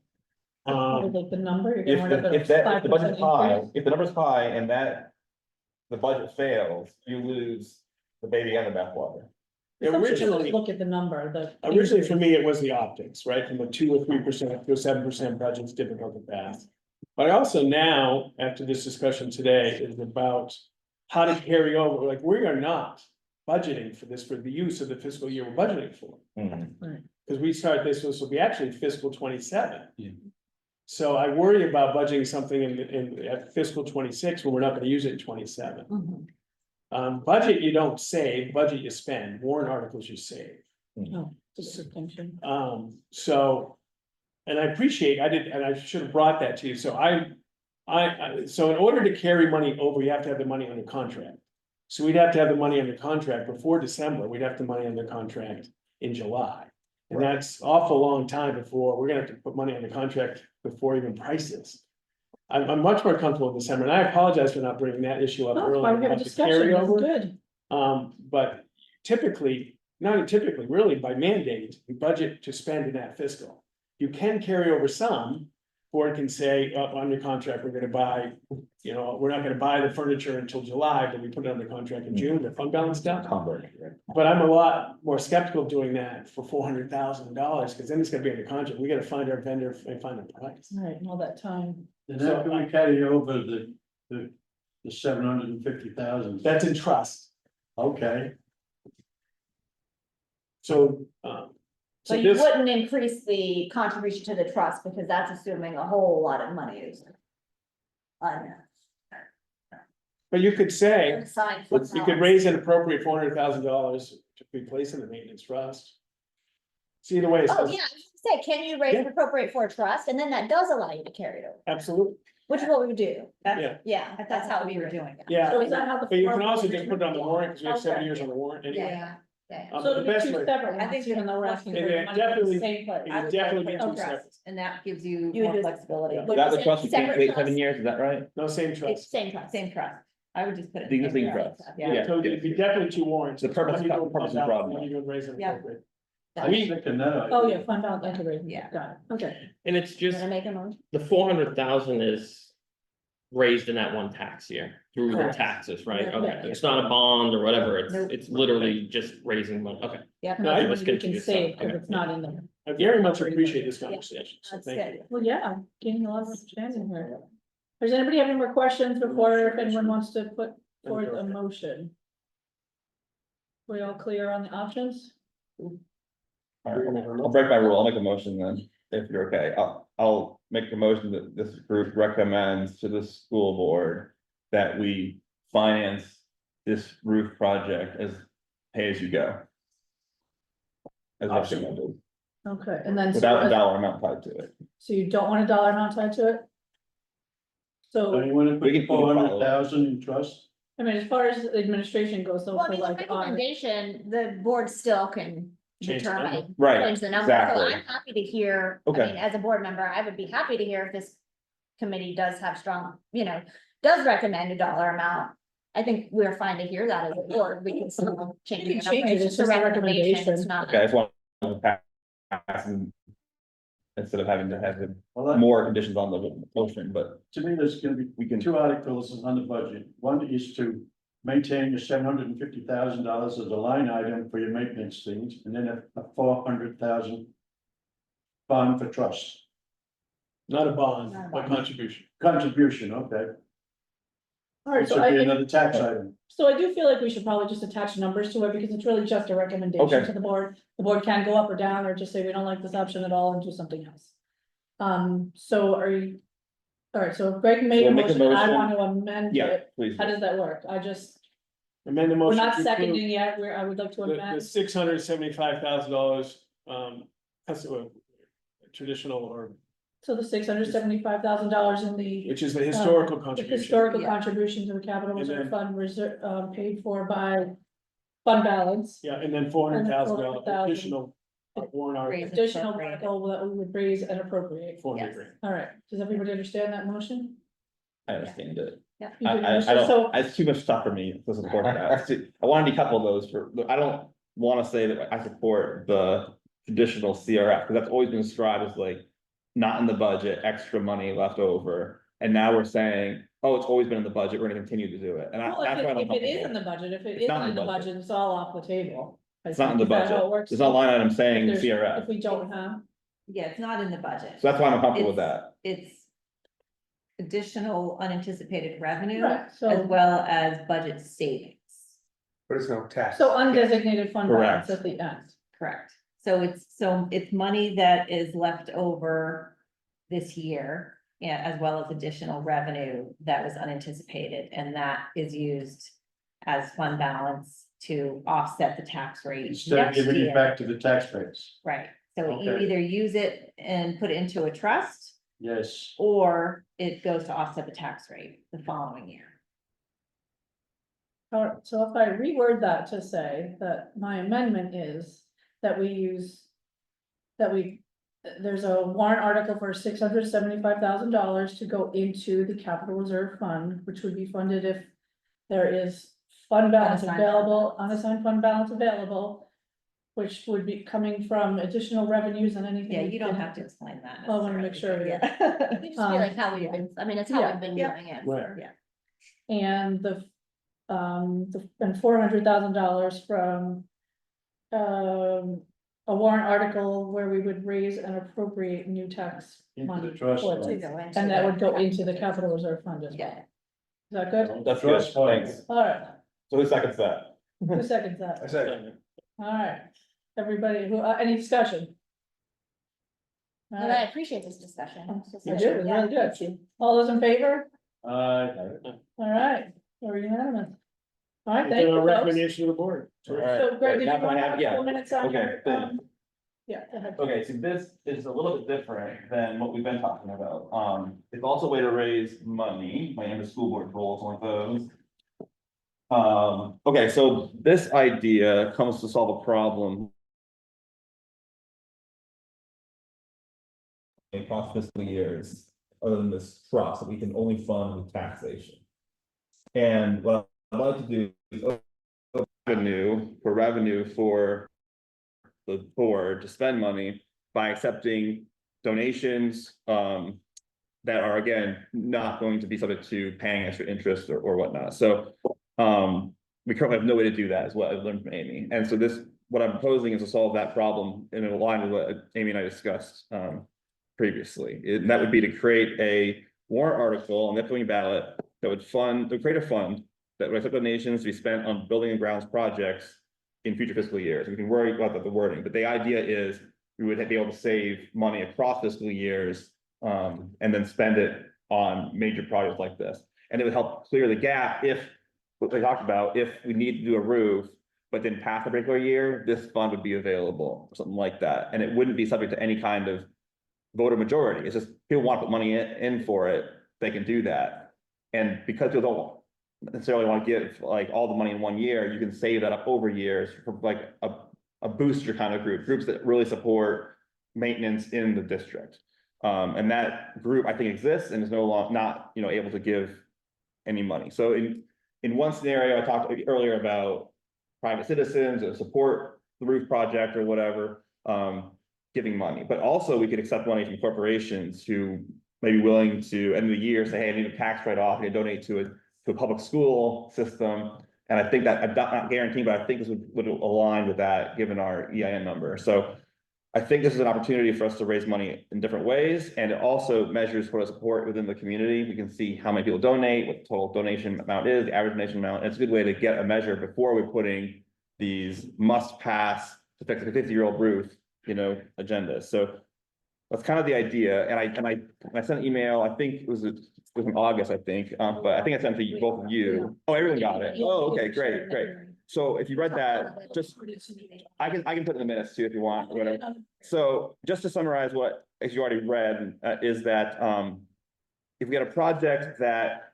Like the number. you're gonna If wind up if at a that, if the budget's 5% high, increase. if the number's high and that. The budget fails, you lose the baby and the bathwater. Originally, Look at the number, originally for me, it was the optics, right, from a 2 or 3% to a 7% budget's difficult to pass. But also now, after this discussion today, is about how to carry over, like, we are not budgeting for this, for the use of the fiscal year we're budgeting for. Because we start this will be actually fiscal 27. Yeah. So I worry about budgeting something at fiscal 26 when we're not gonna use it in 27. Mhm. Budget you don't save, budget you spend, warrant articles you save. Oh, just a distinction. So, and I appreciate, and I should have brought that to you, so so in order to carry money over, you have to have the money under contract. So we'd have to have the money under contract before December, we'd have the money under contract in July. And that's awful long time before, we're gonna have to put money under contract before even prices. I'm much more comfortable in December, and I apologize for not bringing that issue up No, early. why we have a about the discussion, that's carryover. good. But typically, not even typically, really by mandate, you budget to spend in that fiscal. You can carry over some, board can say, under contract, we're gonna buy, we're not gonna buy the furniture until July, but we put it under contract in June, the fund balance stuff. Convert, right? But I'm a lot more skeptical of doing that for $400,000, because then it's gonna be under contract, we gotta find our vendor and find a price. All right, and all that time. And how can we carry over the 750,000? That's in trust, Okay, so, So so you this, wouldn't increase the contribution to the trust because that's assuming a whole lot of money is. but you could say, Assigned. you could raise and appropriate $400,000 to be placed in the maintenance trust. See, either way, it's Oh, yeah, I was gonna say, can you raise and Yeah. appropriate for a trust, and then that does allow you to carry it over, absolutely, which is what we would do, yeah, yeah, that's how we were doing it. yeah. So is that how the? But you can also just put it on the warrant, because we have 7 Okay. years on the warrant anyway. Yeah, yeah. Um, So the it'd be best two way- separate I ones, think even though we're asking for it the money from definitely- the same place. it I would definitely put be it two on trust, separate. and that gives you You more just- flexibility. Would Without you the say trust, we can't separate wait trust? 7 years, is that right? No, same It's trust. same trust. Same trust. I would just put it. The in existing same trust. Yeah. Yeah, so it'd be definitely two warrants. The purpose- One you do purpose fund is balance, broad one you do raise and Yeah. appropriate. I was thinking that. Oh, yeah, fund balance, that's a raise. Yeah. Got it, okay. And it's You just, wanna make a motion? the 400,000 is raised in that one tax year through the Correct. taxes, right? Yeah. Okay, it's not a bond or whatever, Nope. it's literally just raising money, okay. Yep. No, I That's was money we can confused, save, so, because okay. it's not in there. I very much appreciate this conversation, so That's thank you. good. Well, yeah, I'm gaining a lot of understanding here. Does anybody have any more questions before, if anyone wants to put forth a motion? We all clear on the options? I'll break my rule, I'll make a motion then, if you're okay, I'll make a motion that this group recommends to the school board. That we finance this roof project as pay as you go. As recommended, Okay, and then. without a dollar amount tied to it. So you don't want a dollar amount tied to it? So So, you wanna We can- put 400,000 in trust? I mean, as far as the administration goes, though, Well, I for mean, the like, recommendation, the board still can Change the number. determine. Right, Change the number, so exactly. I'm happy to hear, I Okay. mean, as a board member, I would be happy to hear if this. Committee does have strong, does recommend a dollar amount. I think we're fine to hear that as a board, we can still change You the can change number, it, it's it's just a just a recommendation, it's recommendation. not. Okay, I just want to pass instead of having to have Well, that- more conditions on the motion, but To me, there's gonna be we can. two articles on the budget. One is to maintain your $750,000 as a line item for your maintenance things, and then a 400,000 bond for trust. Not a bond, Not a but bond. contribution. Contribution, okay. All right, It so should be I, another tax item. so I do feel like we should probably just attach numbers to it, because it's really just a recommendation Okay. to the board. The board can go up or down, or just say we don't like this option at all and do something else. So are you? All right, so Greg made So a make a motion, I motion. want to amend Yeah, it. please. How does that work? Amend the We're motion. not to include seconding yet, I would like to The amend. $675,000, that's a traditional or, So the $675,000 in the. which is the historical The contribution. historical Yeah. contribution to the capital And reserve then- fund reserve, paid for by fund balance. Yeah, and then $400,000 $400,000. additional warrant article. Raise. Additional Appropriate. article that we would raise and appropriate. 400 Yes. grand. All right, does everybody understand that motion? I understand it. You I do understand? don't, So, it's too much stuff for me to support that. I want to decouple those I don't want to say that I support the traditional CRF, because that's always been described as like. Not in the budget, extra money left over, and now we're saying, oh, it's always been in the budget, we're gonna continue to do it, and well, that's why I'm if it is in uncomfortable. the budget, if it It's isn't not in the budget, it's all off the table. It's not in the Is that how budget, it works? there's no line item saying If there's- CRF, If we don't have, Yeah, it's not in the budget. so that's why I'm uncomfortable with It's- that. It's additional unanticipated revenue right, as so, well as budget savings. But it's no tax. so undesignated fund balance Correct. at the end. Correct. So it's money that is left over this year, yeah, as well as additional revenue that was unanticipated, and that is used as fund balance to offset the tax rate Instead of next giving it year. back to the taxpayers. Right, so you Okay. either use it and put it into a trust, Yes. or it goes to offset the tax rate the following year. All right, so if I reword that to say that my amendment is that we use. There's a warrant article for $675,000 to go into the capital reserve fund, which would be funded if. There is fund balance Unassigned fund available, balance. unassigned fund balance available. Which would be coming from additional revenues and anything. Yeah, you don't have to explain that. I wanna make sure we- necessarily, We just feel like how we've been, I mean, it's how yeah, we've been yeah. doing it. Right. And and $400,000 from. A warrant article where we would raise and appropriate new tax Into money. the trust for fund. it. To go into And that the- would go into the capital reserve fund as well. Yeah. Is that good? That's good, Trust fund. thanks, All right, so who seconds that? who seconds I that? said, All right, everybody, any discussion? All And I right, appreciate this discussion. you did, it was really good. All those in favor? Uh, All right, we're unanimous. All right, It's thank a you, folks. recommendation of the board. All right. So Greg, did Now you can I want to have- have a yeah. couple minutes on Okay, your, thank yeah, go ahead. Okay, so this is a little bit different than what we've been talking about. It's also a way to raise money, my Amherst school board goals, one of those. Okay, so this idea comes to solve a problem. Across fiscal years, other than this trust that we can only fund with taxation. And what I'd like to do is revenue for the board to spend money by accepting donations, that are again, not going to be subject to paying extra interest or whatnot. So, we currently have no way to do that, is what I've learned from Amy. And so what I'm proposing is to solve that problem in line with what Amy and I discussed, previously. And that would be to create a warrant article on the upcoming ballot that would create a fund that would accept donations to be spent on building and grounds projects in future fiscal years. We can worry about the wording, but the idea is we would be able to save money across fiscal years, and then spend it on major projects like this. And it would help clear the gap if, what they talked about, if we need to do a roof, but didn't pass a particular year, this fund would be available, or something like that. And it wouldn't be subject to any kind of voter majority. It's just people want to put money in for it, they can do that. And because people don't necessarily want to give like all the money in one year, you can save that up over years for like a a booster kind of group, groups that really support maintenance in the district. And that group, I think, exists and is not, you know, able to give any money. So in one scenario, I talked earlier about private citizens or support the roof project or whatever, giving money, but also we could accept money from corporations who may be willing to, end of the year, say, hey, I need a tax write-off, and donate to a public school system. And I think that, I'm not guaranteeing, but I think this would align with that, given our EIN number. So I think this is an opportunity for us to raise money in different ways, and it also measures for support within the community. We can see how many people donate, what the total donation amount is, the average donation amount. And it's a good way to get a measure before we're putting these must-pass to fix a 50-year-old roof, you know, agendas. So that's kind of the idea. And I sent an email. I think it was in August, I think, but I think I sent it to both of you. Oh, everyone got it. Oh, okay, great. So if you read that, just I can put it in the minutes too if you want, or whatever. So just to summarize what, as you already read, is that if we had a project that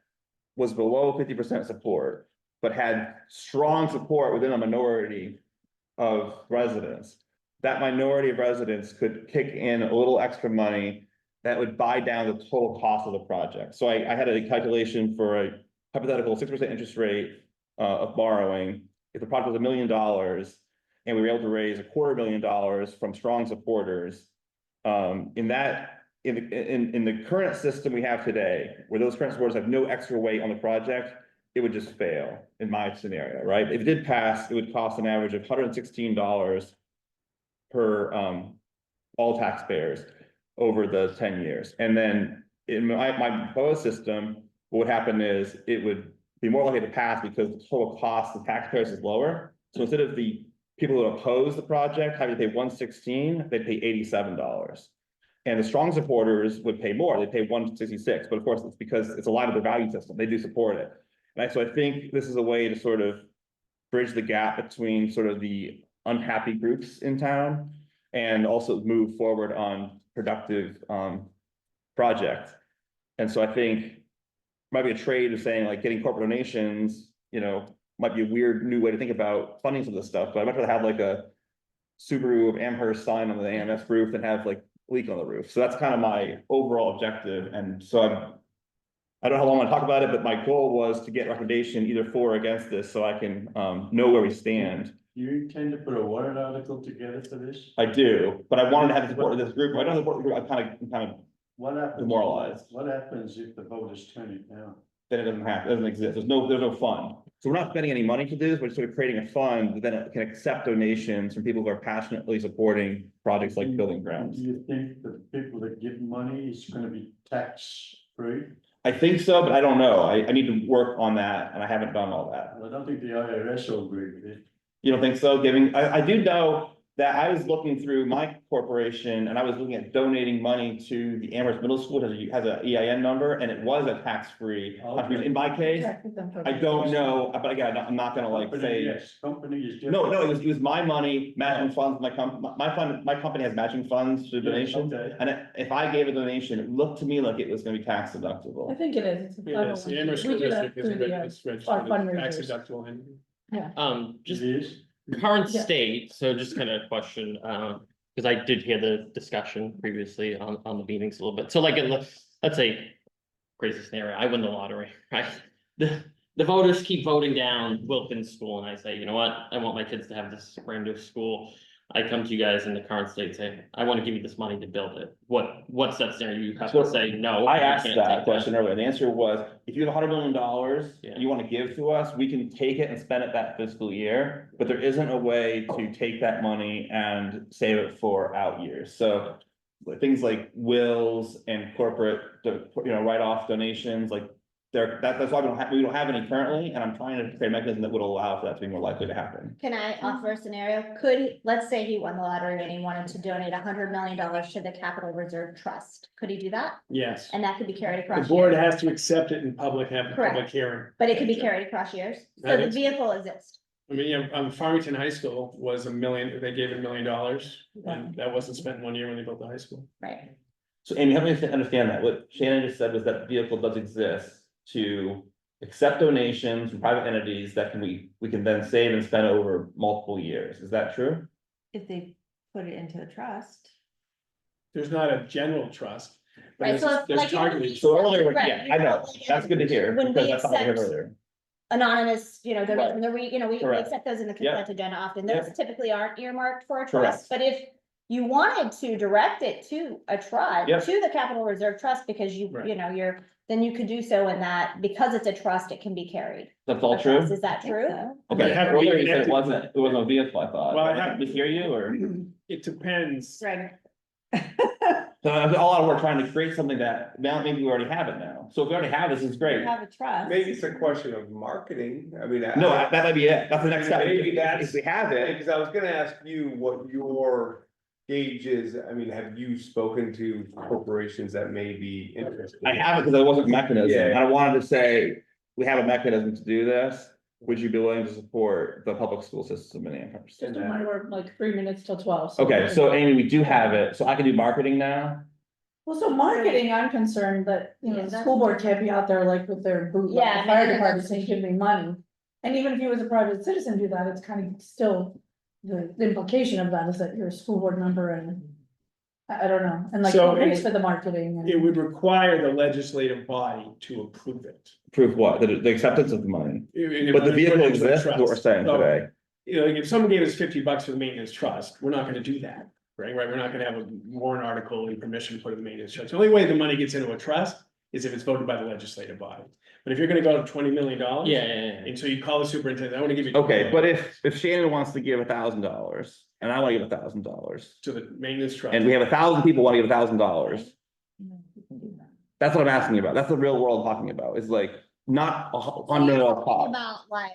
was below 50% support, but had strong support within a minority of residents, that minority of residents could kick in a little extra money that would buy down the total cost of the project. So I had a calculation for a hypothetical 6% interest rate of borrowing. If the project was $1 million and we were able to raise $250,000 from strong supporters, in the current system we have today, where those current supporters have no extra weight on the project, it would just fail in my scenario, right? If it did pass, it would cost an average of $116 per all taxpayers over the 10 years. And then in my proposed system, what would happen is it would be more likely to pass because the total cost of taxpayers is lower. So instead of the people who oppose the project having to pay $116, they'd pay $87. And the strong supporters would pay more, they'd pay $166, but of course it's because it's aligned with their value system, they do support it. And so I think this is a way to sort of bridge the gap between sort of the unhappy groups in town and also move forward on productive projects. And so I think might be a trade of saying like getting corporate donations, you know, might be a weird new way to think about funding some of this stuff, but I'd much rather have like a Subaru of Amherst sign on the AMS roof than have like leak on the roof. So that's kind of my overall objective. And so I don't know how long I want to talk about it, but my goal was to get recommendation either for or against this so I can know where we stand. You intend to put a warrant article together for this? I do, but I wanted to have the support of this group. If I don't support the group, I'm kind of What happens? demoralized. What happens if the voters turn it down? Then it doesn't happen, it doesn't exist. There's no fund. So we're not spending any money to do this, we're just sort of creating a fund that then it can accept donations from people who are passionately supporting projects like building grounds. Do you think that the people that give money is gonna be tax free? I think so, but I don't know. I need to work on that and I haven't done all that. I don't think the IRS will agree with it. You don't think so? I do know that I was looking through my corporation and I was looking at donating money to the Amherst Middle School, has a EIN number, and it was a tax-free contribution. In my case, I don't know, but again, I'm not gonna like say. Yes, company is different. No, it was my money, matching funds, my company has matching funds for donations. Okay. And if I gave a donation, it looked to me like it was gonna be tax I deductible. think it is. It's a Yes, the Amherst School We do that District is through the, registered our as tax fundraisers. deductible and Mm-hmm. It is. Current Yeah. state, so just kind of question, because I did hear the discussion previously on the meetings a little bit. So like, let's say, crazy scenario, I win the lottery, right? The voters keep voting down Wilkins School, and I say, you know what, I want my kids to have this brand new school. I come to you guys in the current state and say, I want to give you this money to build it. What's that scenario? You have to say, no. I you asked can't that take question earlier, and the answer was, if you have $100 million Yeah. and you want to give to us, we can take it and spend it that fiscal year, but there isn't a way to take that money and save it for out years. So things like wills and corporate, write-off donations, like that's why we don't have any currently, and I'm trying to create a mechanism that would allow for that to be more likely to happen. Can I offer a scenario? Let's say he won the lottery and he wanted to donate $100 million to the Capital Reserve Trust. Could he do that? yes. And that could be carried The across board years, has to accept it in public, have a public Correct. hearing. but it could be carried across years. I So the think so. vehicle exists. I mean, yeah, Farmington High School was $1 million, they gave it $1 million, and that wasn't spent in 1 year when they built the high school. Right. So Amy, help me understand that. What Shannon just said was that the vehicle does exist to accept donations from private entities that we can then save and spend over multiple years. Is that true? if they put it into a trust. There's not a general trust. but Right, so there's- if, there's like, targeted. So earlier, Right, yeah, I know, that's good to hear, When we because that's not what I heard accept- earlier. anonymous, you know, Right. we Correct. accept those in the Yeah. consent agenda often, Yeah. those typically aren't earmarked for a Correct. trust, but if you wanted to direct it to a trust, Yep. to the capital reserve trust, because you Right. know, then you could do so in that, because it's a trust, it can be carried. That's all true? across. Is that I think true? so. Okay, have to be earlier you said connected. it wasn't a vehicle, I thought. Well, I Did have- I mishear you, or? It depends. Right. So that's all out of work trying to create something that now maybe we already have it now. So if we already have this, it's great. Have a trust. Maybe it's a question of marketing, I mean. No, that might be it. That's the next step. Maybe that's- If we have it, Because I was gonna ask you what your gauge is, I mean, have you spoken to corporations that may be interested? I haven't because there wasn't a mechanism. Yeah. And I wanted to say, we have a mechanism to do this. Would you be willing to support the public school system in Amherst? Just we're like 3 minutes till 12. so- Okay, so Amy, we do have it. So I can do marketing now? Well, so marketing, I'm concerned that, you know, Yeah, the that's- school board can't be out there like with their boot, like Yeah, the fire maybe department that's- saying, give me money. And even if you as a private citizen do that, it's kind of still, the implication of that is that you're a school board member and. I don't know, and like, So who it pays would- for the marketing and. It would require the legislative body to approve it. Prove what? The acceptance of the money? If But the we put vehicle it into a exists, is what we're trust. saying So, today. You know, like if someone gave us $50 for the maintenance trust, we're not gonna do that, right? We're not gonna have a warrant article and permission to put in the maintenance trust. The only way the money gets into a trust is if it's voted by the legislative body. But if you're gonna go to $20 million. Yeah. And so you call the superintendent, I wanna give you. Okay, but if Shannon wants to give $1,000 and I wanna give $1,000. To the maintenance trust. And we have 1,000 people want to give $1,000. That's what I'm asking you about. That's the real world I'm talking about. Is like not a So $100 you're talking pot. about like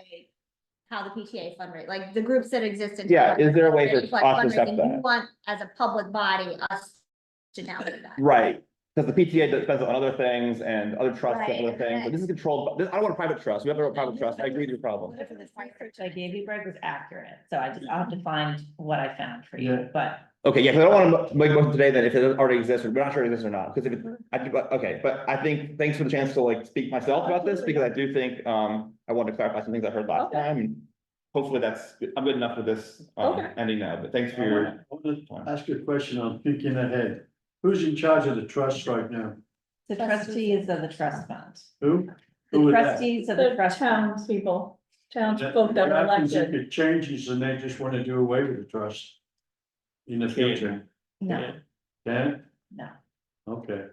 how the PTA fundraise, like the groups that exist in. Yeah, town, is there a way they for collect us to accept fundraising. that? You want, as a public body, us to now do that. Right, because the PTA depends on other things and other trusts and other Right, things, but this is controlled, I don't want a private trust. We have a private trust. I agree with your problem. What if the research I gave you, Greg, was accurate? So I'll have to find what I found for you, Yeah. but Okay, yeah, because I don't want to make a motion today then if it already exists, or we're not sure it exists or not, because if it, I do, okay, but I think, thanks for the chance to like speak myself about this, because I do think, I wanted to clarify some things I heard last Okay. time, and hopefully I'm good enough with this, Okay. ending now, but thanks for I your. want to ask you a question, I'm thinking ahead. Who's in charge of the trust right now? the trustees of the trust fund, Who? the Who is that? trustees of the The trust fund. townspeople, townsfolk What that were happens if elected. it changes and they just want to do away with the trust? In the future, No, yeah? no, Okay,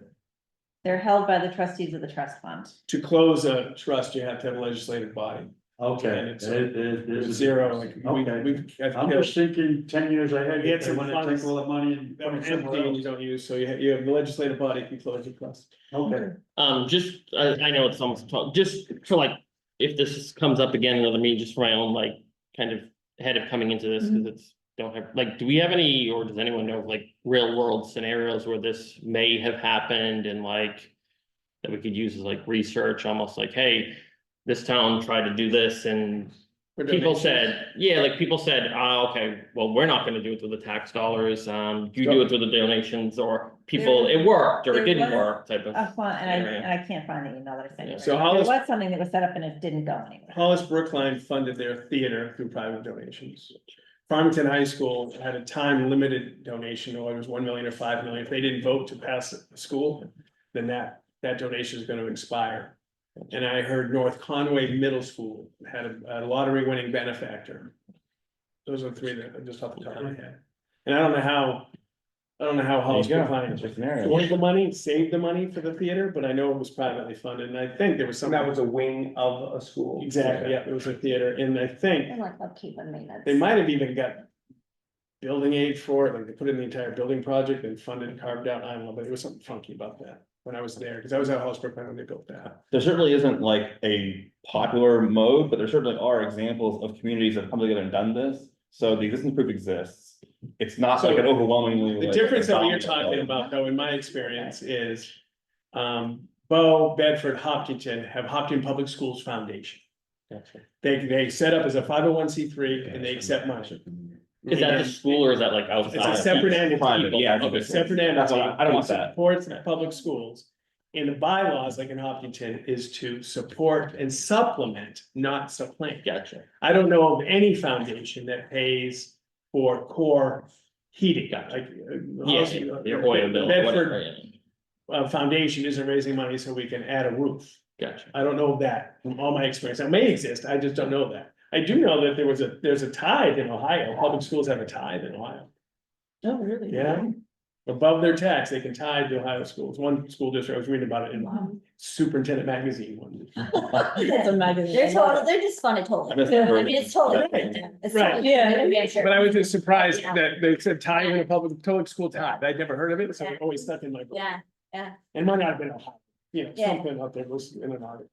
they're held by the trustees of the trust fund. To close a trust, you have to have a legislative body. okay. And it's There's a Zero, like, Okay. I'm we've. just thinking 10 years ahead, We had if they some want to funds take all the money and That put were it somewhere empty and you else. don't use, so you have the legislative body can close your trust. Okay, Just, I know it's almost talk, just for like, if this comes up again in another meeting, just for my own like, kind of head of coming into this, because it's, don't have, like, do we have any, or does anyone know, like, real world scenarios where this may have happened and like, that we could use as like research, almost like, hey, this town tried to do this and For people donations. said, yeah, like people said, okay, well, we're not gonna do it with the tax dollars, you do it with the donations, or people, it worked, or it There didn't was work, type of. A fund, area. and I can't find the email that I sent you. Yeah. So There Hollis, was something that was set up and it didn't go anywhere. Hollis Brookline funded their theater through private donations. Farmington High School had a time limited donation, or it was 1 million or 5 million. If they didn't vote to pass the school, then that donation is gonna expire. And I heard North Conway Middle School had a lottery winning benefactor. Those are the three that are just off the top of my head. And I don't know how Hollis There you go. Brookline That's a scenario. formed the money, saved the money for the theater, but I know it was privately funded, and I think there was So some. that was a wing of a school. Exactly, yeah, it was a theater, and I think And like upkeep and maintenance. they might have even got building aid for it, like they put in the entire building project and funded and carved out, I don't know, but there was something funky about that when I was there, because I was at Hollis Brookline when they built that. There certainly isn't like a popular mode, but there certainly are examples of communities that have come together and done this. So the existence proof exists. It's not like an overwhelmingly. The like, difference that you're dominant talking vote. about, though, in my experience, is Bow, Bedford, Hopkinton have Hopkins Public Schools Foundation. They set up as a 501c3 and they accept money. Is that the school or is that like outside? It's a separate entity. Private, yeah, it's Okay, a- separate that's entity. what I don't want that. Supports public schools. And the bylaws, like in Hopkinton, is to support and supplement, not supplant. Gotcha. I don't know of any foundation that pays for core heating, Gotcha. like. Yeah, your oil bill, whatever, Bedford, yeah, Foundation isn't raising money so we can add a roof. gotcha. I don't know that from all my experience. It may exist, I just don't know that. I do know that there's a tithe in Ohio. Public schools have a tithe in Ohio. Oh, really? Yeah. Above their tax, they can tithe to Ohio schools. One school district, I was reading about it in Superintendent Magazine one. That's a magazine. They're just fun to totally. I missed Yeah. the I mean, it's totally. Right. It's Right. totally- Yeah. Yeah, sure. But I was just surprised that they said tithe in a public school tithe. I'd never heard of it, so it always stuck in my brain. Yeah, It might not have been Ohio, Yeah. something out there was in an article.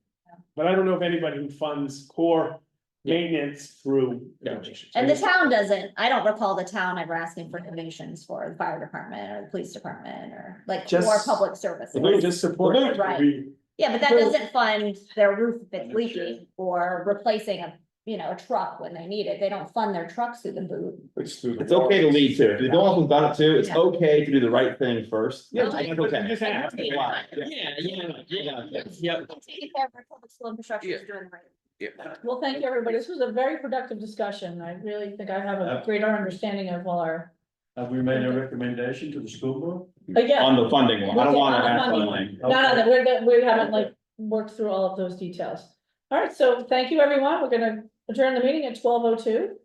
But I don't know if anybody who funds core maintenance through. donations. and the town doesn't, I don't recall the town ever asking for donations for the fire department or the police department or like Just- more public services. We just support. it. Right. We- Yeah, but that doesn't fund their roof if it's leaking or replacing a truck when they need it. They don't fund their trucks through the boot. It's through the It's okay to warrants. lead too. If no one has done it too, it's Yeah. okay to do the right thing first. Yeah, I think but okay. just ask. Why? Yeah, yep. Taking care of our public school infrastructure is doing the right. Well, thank you, everybody. This was a very productive discussion. I really think I have a greater understanding of all our. Have we made a recommendation to the school board? Yeah. On the funding one, I don't wanna On the ask funding. online. No, we haven't like worked through all of those details. All right, so thank you, everyone. We're gonna adjourn the meeting at 12:02.